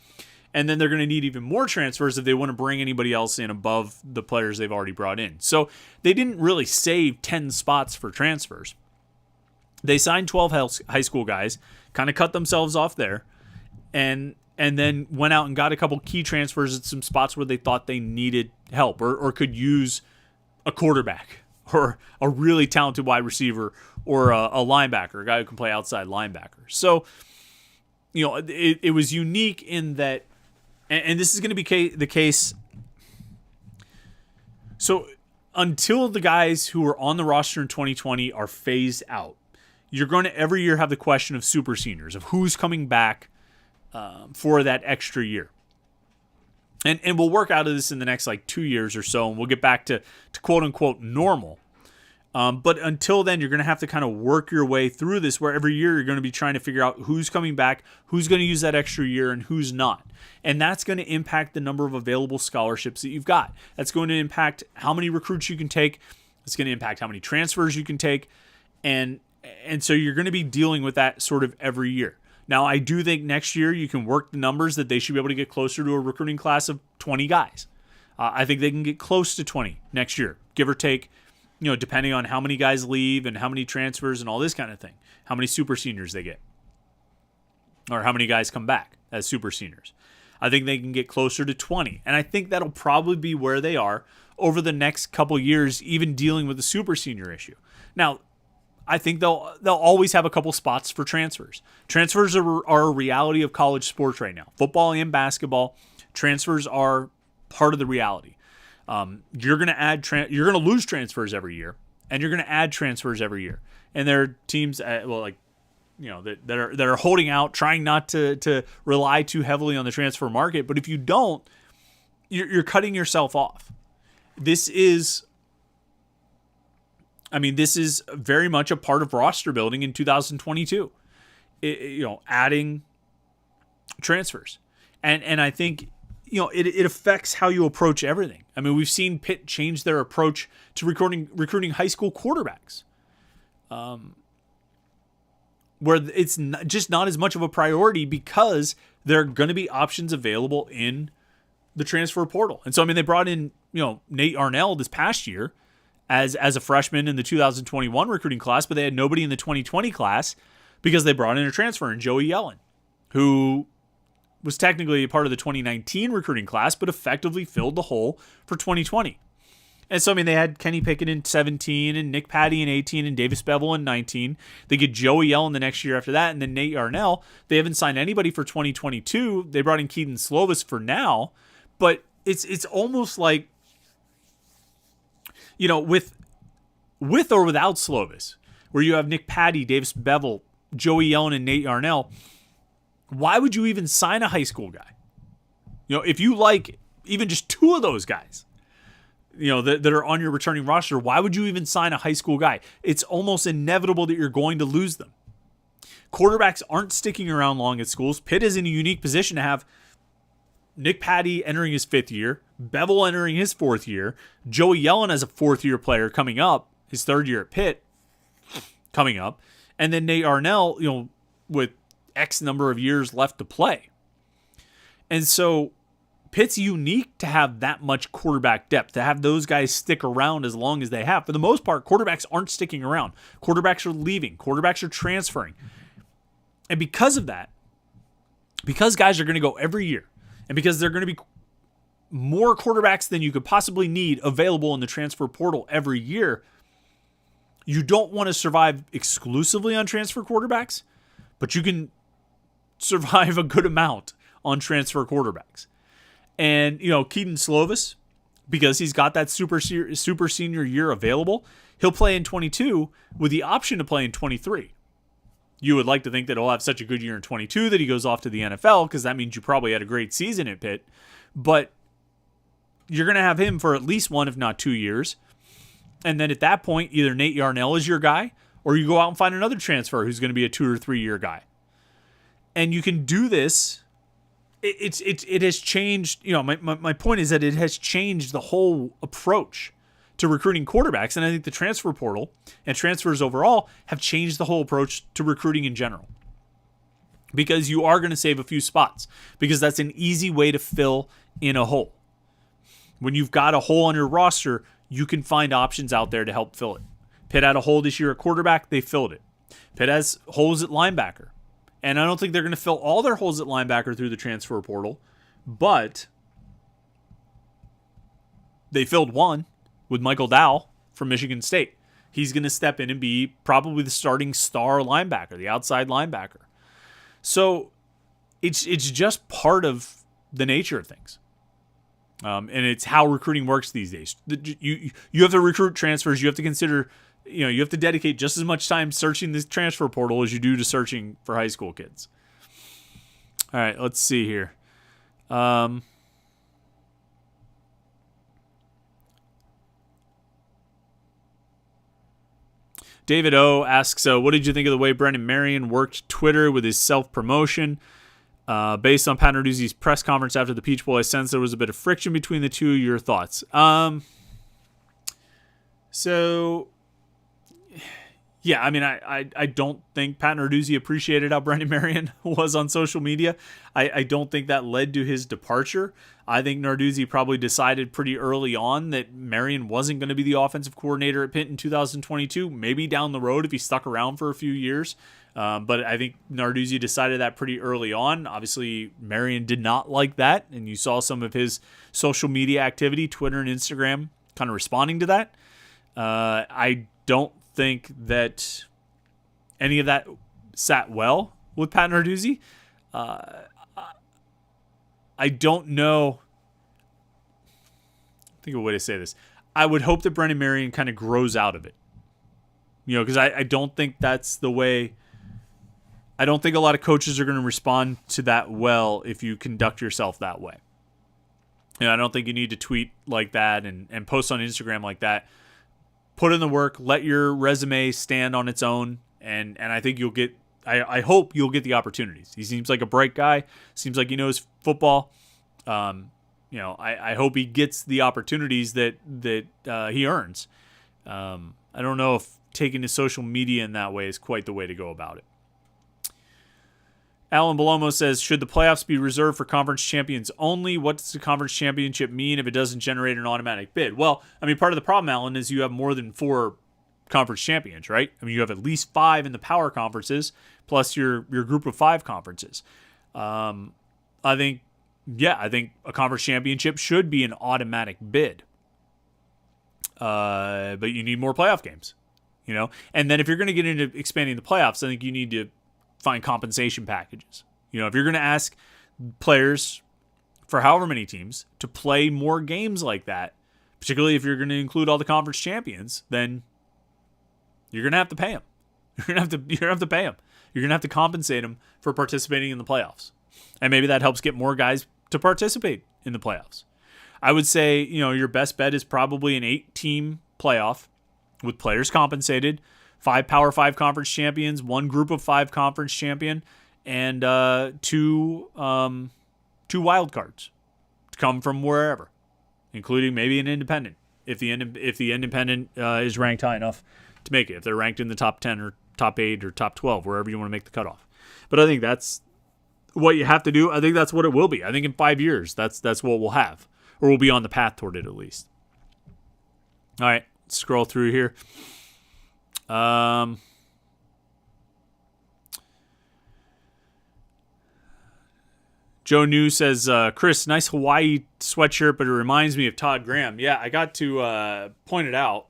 And then they're going to need even more transfers if they want to bring anybody else in above the players they've already brought in. So they didn't really save 10 spots for transfers. They signed 12 high school guys, kind of cut themselves off there, and then went out and got a couple key transfers at some spots where they thought they needed help or could use a quarterback or a really talented wide receiver or a linebacker, a guy who can play outside linebacker. So, it was unique in that. And this is going to be the case. So until the guys who are on the roster in 2020 are phased out, you're going to every year have the question of super seniors, of who's coming back for that extra year. And we'll work out of this in the next 2 years or so, and we'll get back to quote unquote normal. But until then, you're going to have to kind of work your way through this, where every year you're going to be trying to figure out who's coming back, who's going to use that extra year, and who's not. And that's going to impact the number of available scholarships that you've got. That's going to impact how many recruits you can take. It's going to impact how many transfers you can take. And so you're going to be dealing with that sort of every year. Now, I do think next year you can work the numbers that they should be able to get closer to a recruiting class of 20 guys. I think they can get close to 20 next year, give or take, depending on how many guys leave and how many transfers and all this kind of thing, how many super seniors they get, or how many guys come back as super seniors. I think they can get closer to 20. And I think that'll probably be where they are over the next couple years, even dealing with the super senior issue. Now, I think they'll always have a couple spots for transfers. Transfers are a reality of college sports right now. Football and basketball, transfers are part of the reality. You're going to lose transfers every year, and you're going to add transfers every year. And there are teams, that are holding out, trying not to rely too heavily on the transfer market. But if you don't, you're cutting yourself off. This is very much a part of roster building in 2022. Adding transfers, and I think it affects how you approach everything. I mean, we've seen Pitt change their approach to recruiting high school quarterbacks. Where it's just not as much of a priority because there are going to be options available in the transfer portal. And so, they brought in, Nate Arnell this past year as a freshman in the 2021 recruiting class, but they had nobody in the 2020 class because they brought in a transfer in Joey Yellen, who was technically a part of the 2019 recruiting class, but effectively filled the hole for 2020. And so, they had Kenny Pickett in 17 and Nick Patty in 18 and Davis Bevel in 19. They get Joey Yellen the next year after that, and then Nate Arnell. They haven't signed anybody for 2022. They brought in Keaton Slovis for now, but it's almost like, with or without Slovis, where you have Nick Patty, Davis Bevel, Joey Yellen, and Nate Arnell, why would you even sign a high school guy? If you like even just 2 of those guys, that are on your returning roster, why would you even sign a high school guy? It's almost inevitable that you're going to lose them. Quarterbacks aren't sticking around long at schools. Pitt is in a unique position to have Nick Patty entering his 5th year, Bevel entering his 4th year, Joey Yellen as a 4th-year player coming up, his 3rd year at Pitt coming up, and then Nate Arnell, with X number of years left to play. And so Pitt's unique to have that much quarterback depth, to have those guys stick around as long as they have. For the most part, quarterbacks aren't sticking around. Quarterbacks are leaving. Quarterbacks are transferring. And because of that, because guys are going to go every year, and because they're going to be more quarterbacks than you could possibly need available in the transfer portal every year, you don't want to survive exclusively on transfer quarterbacks, but you can survive a good amount on transfer quarterbacks. And, Keaton Slovis, because he's got that super senior year available, he'll play in 22 with the option to play in 23. You would like to think that he'll have such a good year in 22 that he goes off to the NFL, because that means you probably had a great season at Pitt. But you're going to have him for at least 1, if not 2 years. And then at that point, either Nate Yarnell is your guy, or you go out and find another transfer who's going to be a 2 or 3 year guy. And you can do this. It has changed. My point is that it has changed the whole approach to recruiting quarterbacks. And I think the transfer portal and transfers overall have changed the whole approach to recruiting in general. Because you are going to save a few spots. Because that's an easy way to fill in a hole. When you've got a hole on your roster, you can find options out there to help fill it. Pitt had a hole this year at quarterback. They filled it. Pitt has holes at linebacker. And I don't think they're going to fill all their holes at linebacker through the transfer portal. But they filled one with Michael Dowell from Michigan State. He's going to step in and be probably the starting star linebacker, the outside linebacker. So it's just part of the nature of things. And it's how recruiting works these days. You have to recruit transfers. You have to consider, you have to dedicate just as much time searching this transfer portal as you do to searching for high school kids. All right, let's see here. David O asks, what did you think of the way Brendan Marion worked Twitter with his self-promotion? Based on Pat Narduzzi's press conference after the Peach Bowl, I sense there was a bit of friction between the two. Your thoughts? Yeah, I mean, I don't think Pat Narduzzi appreciated how Brendan Marion was on social media. I don't think that led to his departure. I think Narduzzi probably decided pretty early on that Marion wasn't going to be the offensive coordinator at Pitt in 2022. Maybe down the road if he stuck around for a few years. But I think Narduzzi decided that pretty early on. Obviously, Marion did not like that, and you saw some of his social media activity, Twitter and Instagram, kind of responding to that. I don't think that any of that sat well with Pat Narduzzi. I don't know. I think of a way to say this. I would hope that Brendan Marion kind of grows out of it. Because I don't think that's the way. I don't think a lot of coaches are going to respond to that well if you conduct yourself that way. I don't think you need to tweet like that and post on Instagram like that. Put in the work, let your resume stand on its own, and I think you'll get, I hope you'll get the opportunities. He seems like a bright guy, seems like he knows football. I hope he gets the opportunities that he earns. I don't know if taking to social media in that way is quite the way to go about it. Alan Belomo says, should the playoffs be reserved for conference champions only? What does the conference championship mean if it doesn't generate an automatic bid? Well, I mean, part of the problem, Alan, is you have more than 4 conference champions, right? I mean, you have at least 5 in the power conferences, plus your group of 5 conferences. I think a conference championship should be an automatic bid. But you need more playoff games, And then if you're going to get into expanding the playoffs, I think you need to find compensation packages. If you're going to ask players for however many teams to play more games like that, particularly if you're going to include all the conference champions, then you're going to have to pay them. You're going to have to pay them. You're going to have to compensate them for participating in the playoffs. And maybe that helps get more guys to participate in the playoffs. I would say, your best bet is probably an 8-team playoff with players compensated, 5 Power 5 conference champions, 1 group of 5 conference champion, and 2 wild cards to come from wherever, including maybe an independent if the independent is ranked high enough to make it. If they're ranked in the top 10 or top 8 or top 12, wherever you want to make the cutoff. But I think that's what you have to do, I think that's what it will be. I think in 5 years, that's what we'll have, or we'll be on the path toward it at least. All right, scroll through here. Joe New says, Chris, nice Hawaii sweatshirt, but it reminds me of Todd Graham. Yeah, I got to point it out.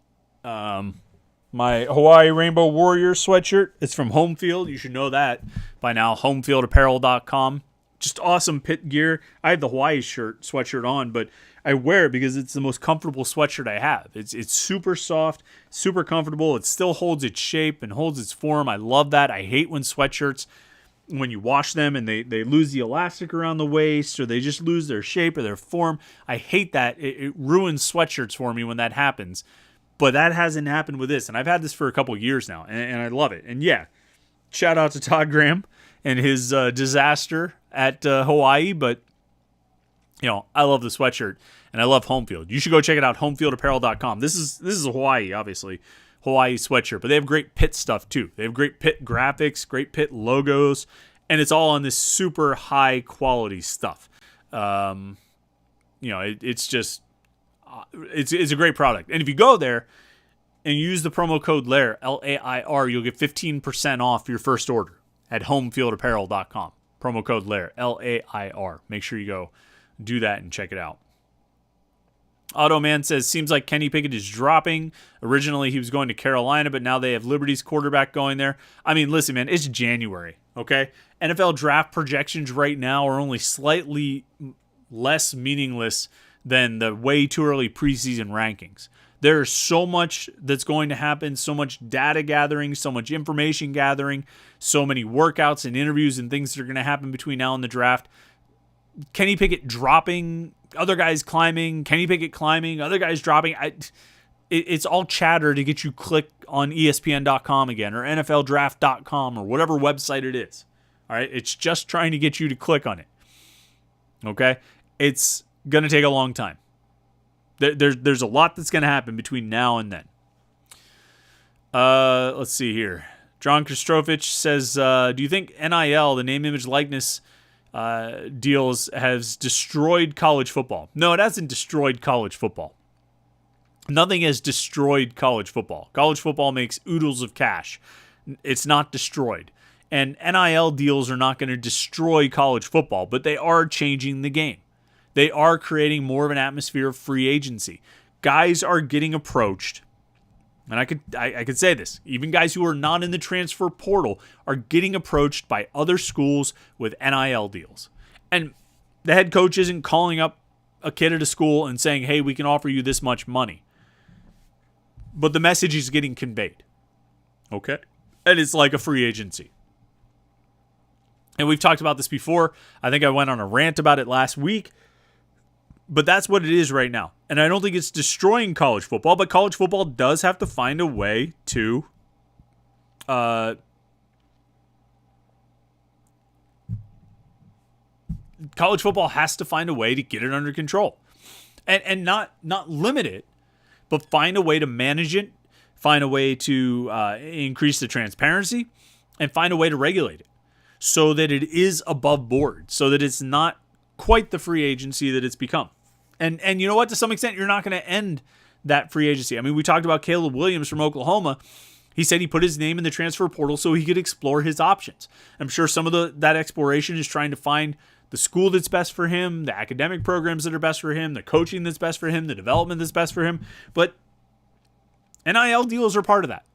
My Hawaii Rainbow Warrior sweatshirt. It's from Home Field. You should know that by now. Homefieldapparel.com. Just awesome Pitt gear. I have the Hawaii sweatshirt on, but I wear it because it's the most comfortable sweatshirt I have. It's super soft, super comfortable. It still holds its shape and holds its form. I love that. I hate when sweatshirts, when you wash them and they lose the elastic around the waist, or they just lose their shape or their form. I hate that. It ruins sweatshirts for me when that happens. But that hasn't happened with this. And I've had this for a couple years now, and I love it. And yeah, shout out to Todd Graham and his disaster at Hawaii. But, I love the sweatshirt, and I love Home Field. You should go check it out, homefieldapparel.com. This is Hawaii, obviously. Hawaii sweatshirt, but they have great Pitt stuff too. They have great Pitt graphics, great Pitt logos, and it's all on this super high quality stuff. It's just it's a great product. And if you go there and use the promo code LAIR, LAIR, you'll get 15% off your first order at homefieldapparel.com. Promo code LAIR, LAIR. Make sure you go do that and check it out. Automan says, seems like Kenny Pickett is dropping. Originally, he was going to Carolina, but now they have Liberty's quarterback going there. I mean, listen, man, it's January, okay? NFL draft projections right now are only slightly less meaningless than the way too early preseason rankings. There's so much that's going to happen, so much data gathering, so much information gathering, so many workouts and interviews and things that are going to happen between now and the draft. Kenny Pickett dropping, other guys climbing, Kenny Pickett climbing, other guys dropping. It's all chatter to get you click on ESPN.com again or NFLDraft.com or whatever website it is. All right, it's just trying to get you to click on it. Okay, it's going to take a long time. There's a lot that's going to happen between now and then. Let's see here. John Kostrovich says, do you think NIL, the name, image, likeness deals, has destroyed college football? No, it hasn't destroyed college football. Nothing has destroyed college football. College football makes oodles of cash. It's not destroyed. And NIL deals are not going to destroy college football, but they are changing the game. They are creating more of an atmosphere of free agency. Guys are getting approached, and I could say this, even guys who are not in the transfer portal are getting approached by other schools with NIL deals. And the head coach isn't calling up a kid at a school and saying, hey, we can offer you this much money. But the message is getting conveyed. Okay? And it's like a free agency. And we've talked about this before. I think I went on a rant about it last week. But that's what it is right now. And I don't think it's destroying college football, but college football does have to find a way to college football has to find a way to get it under control. And not limit it, but find a way to manage it, find a way to increase the transparency, and find a way to regulate it so that it is above board, so that it's not quite the free agency that it's become. And you know what? To some extent, you're not going to end that free agency. I mean, we talked about Caleb Williams from Oklahoma. He said he put his name in the transfer portal so he could explore his options. I'm sure some of that exploration is trying to find the school that's best for him, the academic programs that are best for him, the coaching that's best for him, the development that's best for him. But NIL deals are part of that.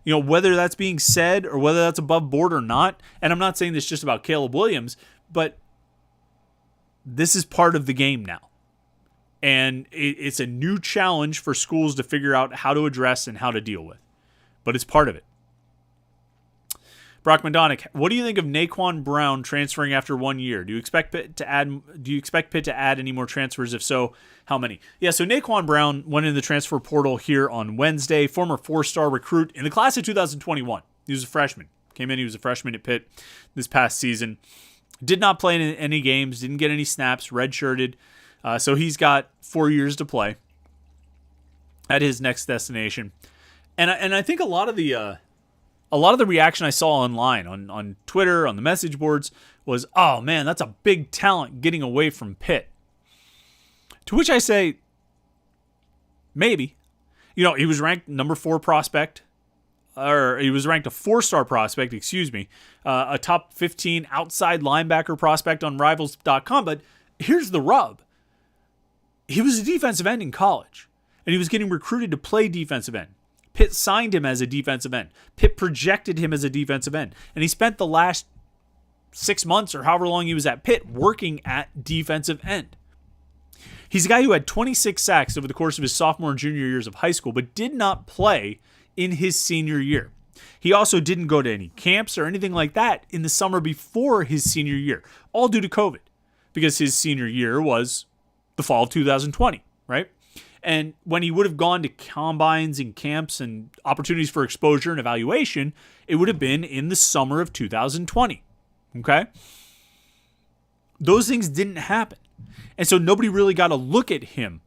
You know, whether that's being said or whether that's above board or not, and I'm not saying this just about Caleb Williams, but this is part of the game now. And it's a new challenge for schools to figure out how to address and how to deal with. But it's part of it. Brock Madonic, what do you think of Naquan Brown transferring after 1 year? Do you expect Pitt to add any more transfers? If so, how many? Yeah, so Naquan Brown went in the transfer portal here on Wednesday. Former 4-star recruit in the class of 2021. He was a freshman. Came in, he was a freshman at Pitt this past season. Did not play in any games, didn't get any snaps, redshirted. So he's got 4 years to play at his next destination. And I think a lot of the reaction I saw online on Twitter, on the message boards, was, oh man, that's a big talent getting away from Pitt. To which I say, maybe. He was ranked number 4 prospect, or he was ranked a 4-star prospect, a top 15 outside linebacker prospect on Rivals.com. But here's the rub. He was a defensive end in college, and he was getting recruited to play defensive end. Pitt signed him as a defensive end. Pitt projected him as a defensive end. And he spent the last 6 months or however long he was at Pitt working at defensive end. He's a guy who had 26 sacks over the course of his sophomore and junior years of high school, but did not play in his senior year. He also didn't go to any camps or anything like that in the summer before his senior year, all due to COVID, because his senior year was the fall of 2020, right? And when he would have gone to combines and camps and opportunities for exposure and evaluation, it would have been in the summer of 2020, okay? Those things didn't happen. And so nobody really got a look at him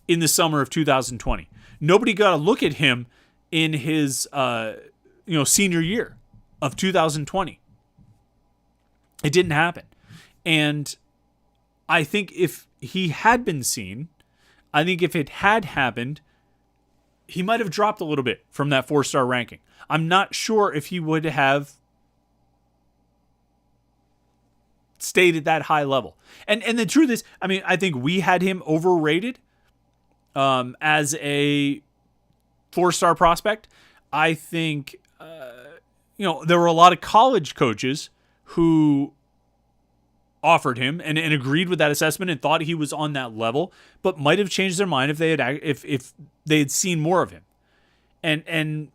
in the summer of 2020. Nobody got a look at him in his senior year of 2020. It didn't happen. And I think if he had been seen, I think if it had happened, he might have dropped a little bit from that 4-star ranking. I'm not sure if he would have stayed at that high level. And the truth is, I think we had him overrated as a 4-star prospect. I think, there were a lot of college coaches who offered him and agreed with that assessment and thought he was on that level, but might have changed their mind if they had seen more of him, and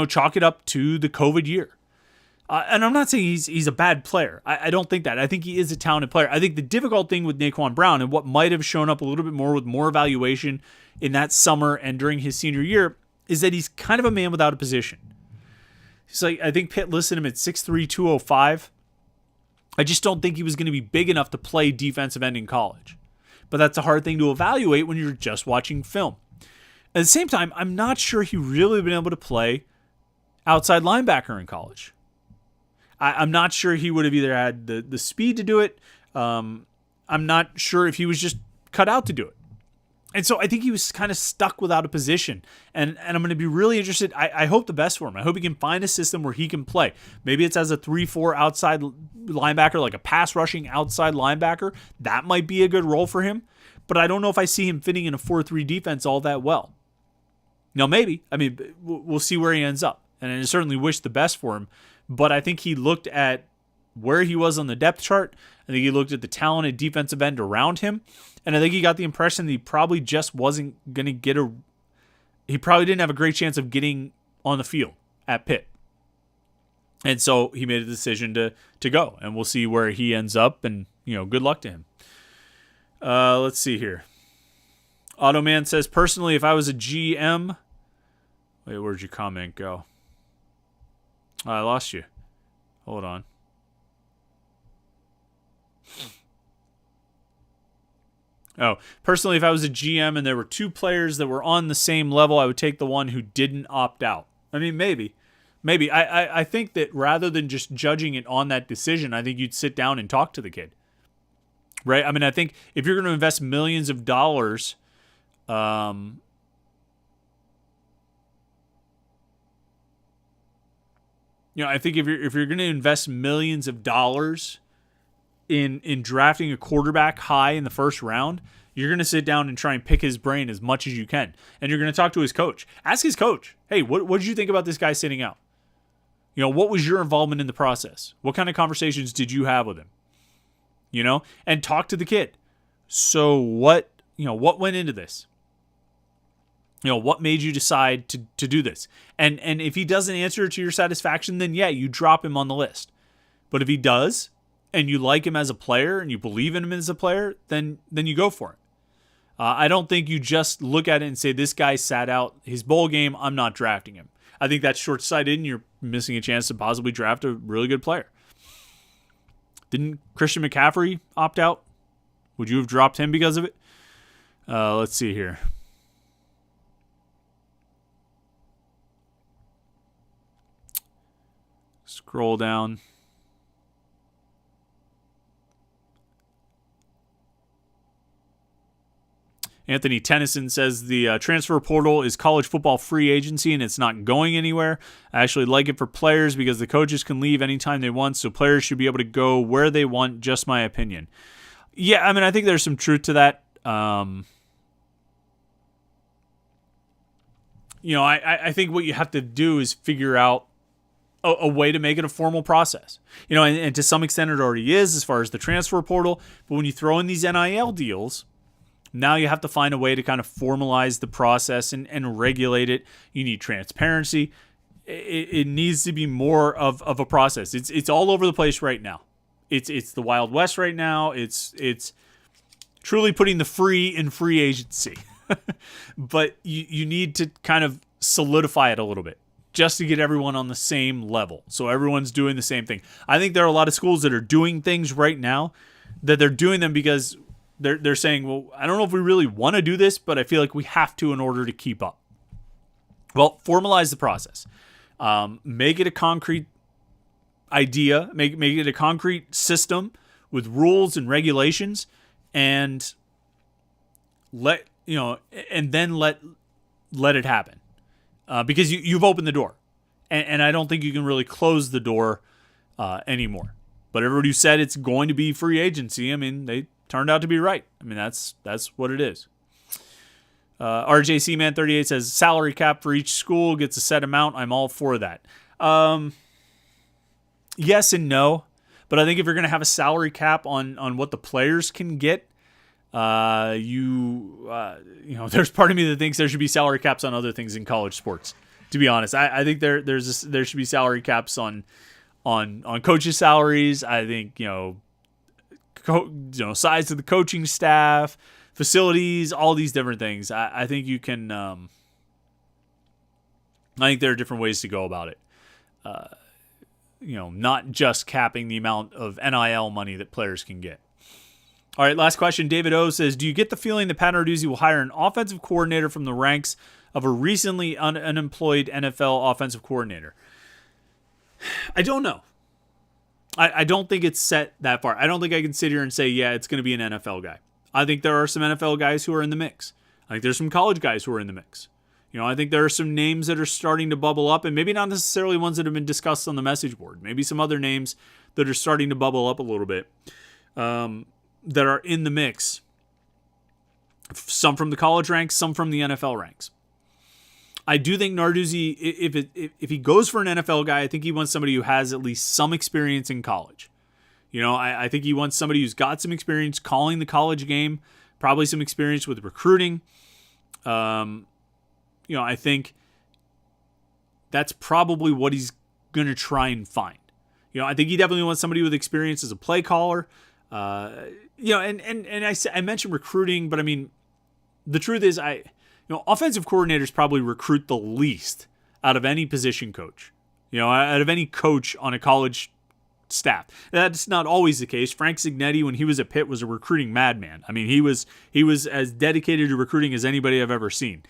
chalk it up to the COVID year. And I'm not saying he's a bad player. I don't think that. I think he is a talented player. I think the difficult thing with Naquan Brown, and what might have shown up a little bit more with more evaluation in that summer and during his senior year, is that he's kind of a man without a position. He's like, I think Pitt listed him at 6'3", 205. I just don't think he was going to be big enough to play defensive end in college. But that's a hard thing to evaluate when you're just watching film. At the same time, I'm not sure he really would have been able to play outside linebacker in college. I'm not sure he would have either had the speed to do it. I'm not sure if he was just cut out to do it. And so I think he was kind of stuck without a position. And I'm going to be really interested. I hope the best for him. I hope he can find a system where he can play. Maybe it's as a 3-4 outside linebacker, like a pass rushing outside linebacker. That might be a good role for him. But I don't know if I see him fitting in a 4-3 defense all that well. Now, maybe. We'll see where he ends up. And I certainly wish the best for him. But I think he looked at where he was on the depth chart. I think he looked at the talented defensive end around him. And I think he got the impression that he probably just wasn't going to get he probably didn't have a great chance of getting on the field at Pitt. And so he made a decision to go. And we'll see where he ends up. And, good luck to him. Let's see here. Automan says, personally, if I was a GM... Wait, where'd your comment go? I lost you. Hold on. Oh, personally, if I was a GM and there were 2 players that were on the same level, I would take the one who didn't opt out. Maybe. I think that rather than just judging it on that decision, I think you'd sit down and talk to the kid. Right? I think if you're going to invest millions of dollars, I think if you're going to invest millions of dollars in drafting a quarterback high in the first round, you're going to sit down and try and pick his brain as much as you can. And you're going to talk to his coach. Ask his coach, hey, what did you think about this guy sitting out? What was your involvement in the process? What kind of conversations did you have with him? And talk to the kid. So what went into this? What made you decide to do this? And if he doesn't answer to your satisfaction, then yeah, you drop him on the list. But if he does, and you like him as a player, and you believe in him as a player, then you go for it. I don't think you just look at it and say, this guy sat out his bowl game, I'm not drafting him. I think that's short-sighted, and you're missing a chance to possibly draft a really good player. Didn't Christian McCaffrey opt out? Would you have dropped him because of it? Let's see here. Scroll down. Anthony Tennyson says the transfer portal is college football free agency and it's not going anywhere. I actually like it for players because the coaches can leave anytime they want, so players should be able to go where they want, just my opinion. Yeah, I mean, I think there's some truth to that. I think what you have to do is figure out a way to make it a formal process. And to some extent it already is as far as the transfer portal, but when you throw in these NIL deals, now you have to find a way to kind of formalize the process and regulate it. You need transparency. It needs to be more of a process. It's all over the place right now. It's the Wild West right now. It's truly putting the free in free agency. But you need to kind of solidify it a little bit just to get everyone on the same level. So everyone's doing the same thing. I think there are a lot of schools that are doing things right now that they're doing them because they're saying, well, I don't know if we really want to do this, but I feel like we have to in order to keep up. Well, formalize the process. Make it a concrete idea. Make it a concrete system with rules and regulations, and let it happen. Because you've opened the door, and I don't think you can really close the door anymore. But everybody who said it's going to be free agency, I mean, they turned out to be right. I mean, that's what it is. RJC Man 38 says salary cap for each school gets a set amount. I'm all for that. Yes and no, but I think if you're going to have a salary cap on what the players can get, there's part of me that thinks there should be salary caps on other things in college sports. To be honest, I think there should be salary caps on coaches' salaries. I think size of the coaching staff, facilities, all these different things. I think you can. I think there are different ways to go about it. Not just capping the amount of NIL money that players can get. All right, last question. David O says, do you get the feeling that Pat Narduzzi will hire an offensive coordinator from the ranks of a recently unemployed NFL offensive coordinator? I don't know. I don't think it's set that far. I don't think I can sit here and say, yeah, it's going to be an NFL guy. I think there are some NFL guys who are in the mix. I think there's some college guys who are in the mix. I think there are some names that are starting to bubble up, and maybe not necessarily ones that have been discussed on the message board. Maybe some other names that are starting to bubble up a little bit. That are in the mix. Some from the college ranks, some from the NFL ranks. I do think Narduzzi, if he goes for an NFL guy, I think he wants somebody who has at least some experience in college. I think he wants somebody who's got some experience calling the college game, probably some experience with recruiting. I think that's probably what he's going to try and find. I think he definitely wants somebody with experience as a play caller. I mentioned recruiting, but I mean, the truth is offensive coordinators probably recruit the least out of any position coach, out of any coach on a college staff. That's not always the case. Frank Zignetti, when he was at Pitt, was a recruiting madman. I mean, he was as dedicated to recruiting as anybody I've ever seen.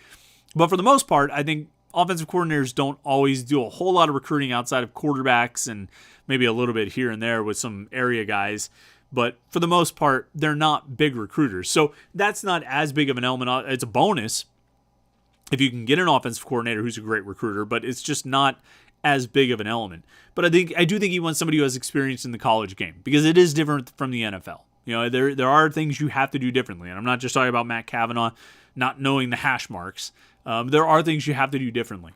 But for the most part, I think offensive coordinators don't always do a whole lot of recruiting outside of quarterbacks and maybe a little bit here and there with some area guys. But for the most part, they're not big recruiters. So that's not as big of an element. It's a bonus if you can get an offensive coordinator who's a great recruiter, but it's just not as big of an element. But I do think he wants somebody who has experience in the college game because it is different from the NFL. There are things you have to do differently. And I'm not just talking about Matt Kavanaugh not knowing the hash marks. There are things you have to do differently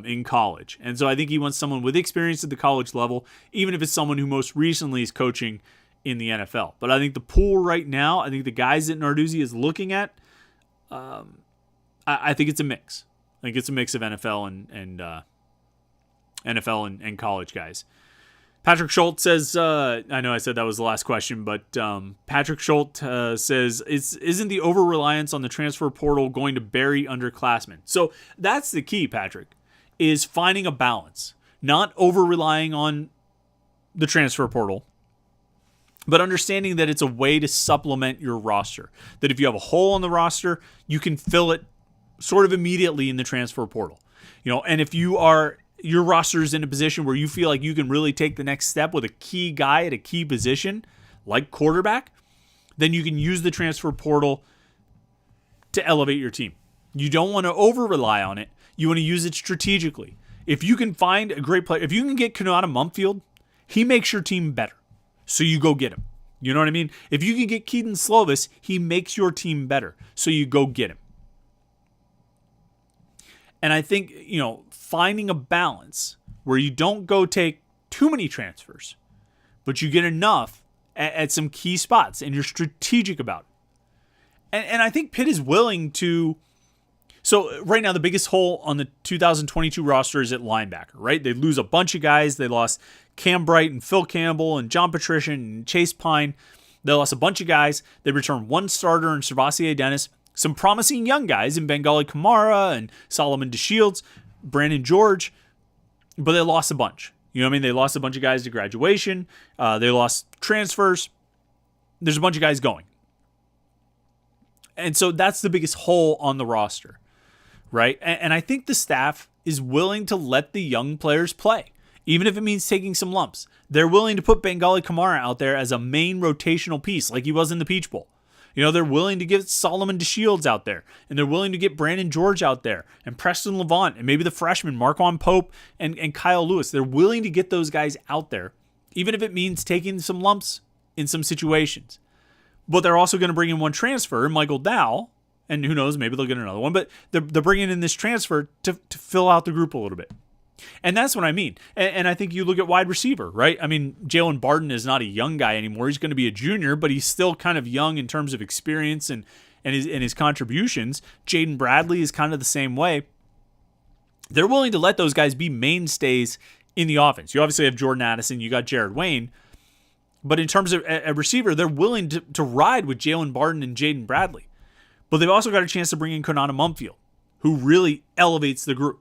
in college. And so I think he wants someone with experience at the college level, even if it's someone who most recently is coaching in the NFL. But I think the pool right now, I think the guys that Narduzzi is looking at, I think it's a mix. I think it's a mix of NFL and college guys. Patrick Schultz says, I know I said that was the last question, but Patrick Schultz says, isn't the over-reliance on the transfer portal going to bury underclassmen? So that's the key, Patrick, is finding a balance. Not over-relying on the transfer portal, but understanding that it's a way to supplement your roster. That if you have a hole in the roster, you can fill it sort of immediately in the transfer portal. And if your roster is in a position where you feel like you can really take the next step with a key guy at a key position, like quarterback, then you can use the transfer portal to elevate your team. You don't want to over-rely on it. You want to use it strategically. If you can find a great player, if you can get Kanata Mumfield, he makes your team better. So you go get him. You know what I mean? If you can get Keaton Slovis, he makes your team better. So you go get him. And I think, finding a balance where you don't go take too many transfers, but you get enough at some key spots and you're strategic about it. And I think Pitt is willing to. So right now, the biggest hole on the 2022 roster is at linebacker, right? They lose a bunch of guys. They lost Cam Bright and Phil Campbell and John Patrician and Chase Pine. They lost a bunch of guys. They returned one starter in Servassier Dennis. Some promising young guys in Bengali Kamara and Solomon DeShields, Brandon George, but they lost a bunch. You know what I mean? They lost a bunch of guys to graduation. They lost transfers. There's a bunch of guys going. And so that's the biggest hole on the roster, right? And I think the staff is willing to let the young players play, even if it means taking some lumps. They're willing to put Bengali Kamara out there as a main rotational piece like he was in the Peach Bowl. They're willing to get Solomon DeShields out there, and they're willing to get Brandon George out there, and Preston Levant, and maybe the freshman Marquan Pope and Kyle Lewis. They're willing to get those guys out there, even if it means taking some lumps in some situations. But they're also going to bring in one transfer, Michael Dow, and who knows, maybe they'll get another one. But they're bringing in this transfer to fill out the group a little bit. And that's what I mean. And I think you look at wide receiver, right? I mean, Jalen Barden is not a young guy anymore. He's going to be a junior, but he's still kind of young in terms of experience and his contributions. Jaden Bradley is kind of the same way. They're willing to let those guys be mainstays in the offense. You obviously have Jordan Addison. You got Jared Wayne. But in terms of a receiver, they're willing to ride with Jalen Barden and Jaden Bradley. But they've also got a chance to bring in Kanata Mumfield, who really elevates the group.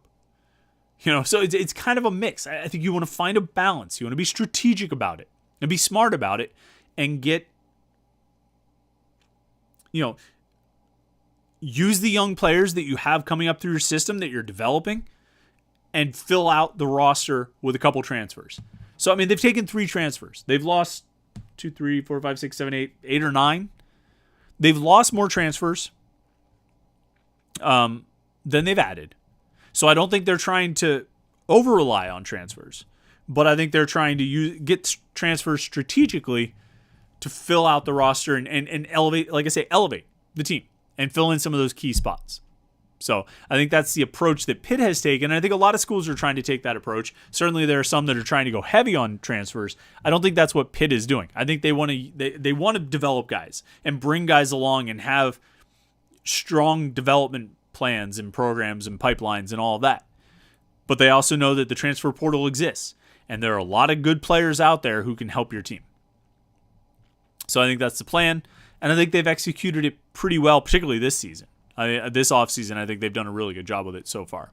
So it's kind of a mix. I think you want to find a balance. You want to be strategic about it and be smart about it and get, use the young players that you have coming up through your system that you're developing and fill out the roster with a couple transfers. So, they've taken 3 transfers. They've lost 2, 3, 4, 5, 6, 7, 8 or 9. They've lost more transfers than they've added. So I don't think they're trying to over-rely on transfers, but I think they're trying to get transfers strategically to fill out the roster and elevate, like I say, elevate the team and fill in some of those key spots. So I think that's the approach that Pitt has taken. And I think a lot of schools are trying to take that approach. Certainly there are some that are trying to go heavy on transfers. I don't think that's what Pitt is doing. I think they want to develop guys and bring guys along and have strong development plans and programs and pipelines and all of that. But they also know that the transfer portal exists, and there are a lot of good players out there who can help your team. So I think that's the plan, and I think they've executed it pretty well, particularly this season. This offseason, I think they've done a really good job with it so far.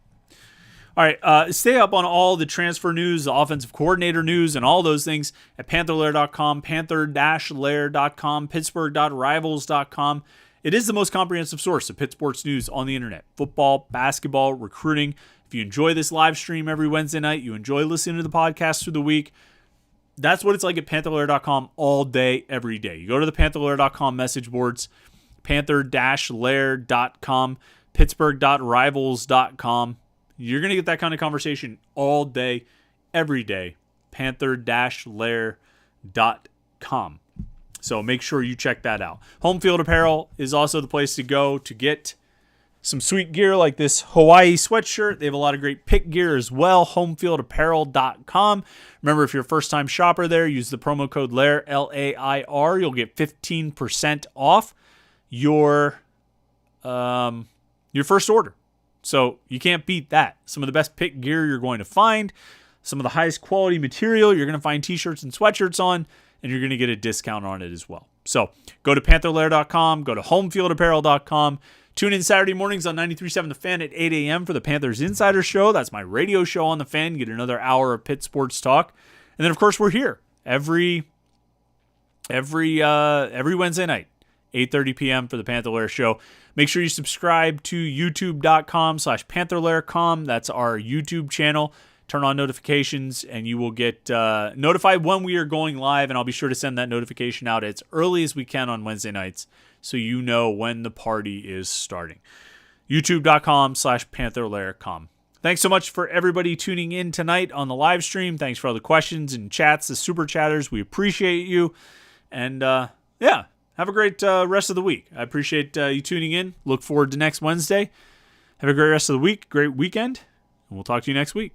All right, stay up on all the transfer news, the offensive coordinator news, and all those things at Panther-Lair.com, Panther-Lair.com, Pittsburgh.rivals.com. It is the most comprehensive source of Pitt sports news on the internet. Football, basketball, recruiting. If you enjoy this live stream every Wednesday night, you enjoy listening to the podcast through the week, that's what it's like at Panther-Lair.com all day, every day. You go to the Panther-Lair.com message boards, Panther-Lair.com, Pittsburgh.rivals.com. You're going to get that kind of conversation all day, every day. Panther-Lair.com. So make sure you check that out. Home Field Apparel is also the place to go to get some sweet gear like this Hawaii sweatshirt. They have a lot of great Pitt gear as well. Homefieldapparel.com. Remember, if you're a first-time shopper there, use the promo code LAIR, L-A-I-R. You'll get 15% off your first order. So you can't beat that. Some of the best Pitt gear you're going to find, some of the highest quality material you're going to find t-shirts and sweatshirts on, and you're going to get a discount on it as well. So go to Panther-Lair.com, go to homefieldapparel.com. Tune in Saturday mornings on 93.7 The Fan at 8 a.m. for the Panthers Insider Show. That's my radio show on The Fan. Get another hour of Pitt sports talk. And then, of course, we're here every Wednesday night, 8:30 p.m. for the Panther-Lair Show. Make sure you subscribe to youtube.com/Panther-Lair.com. That's our YouTube channel. turn on notifications, and you will get notified when we are going live, and I'll be sure to send that notification out as early as we can on Wednesday nights so you know when the party is starting. YouTube.com/Panther-Lair.com. Thanks so much for everybody tuning in tonight on the live stream. Thanks for all the questions and chats, the super chatters. We appreciate you. And yeah, have a great rest of the week. I appreciate you tuning in. Look forward to next Wednesday. Have a great rest of the week, great weekend, and we'll talk to you next week.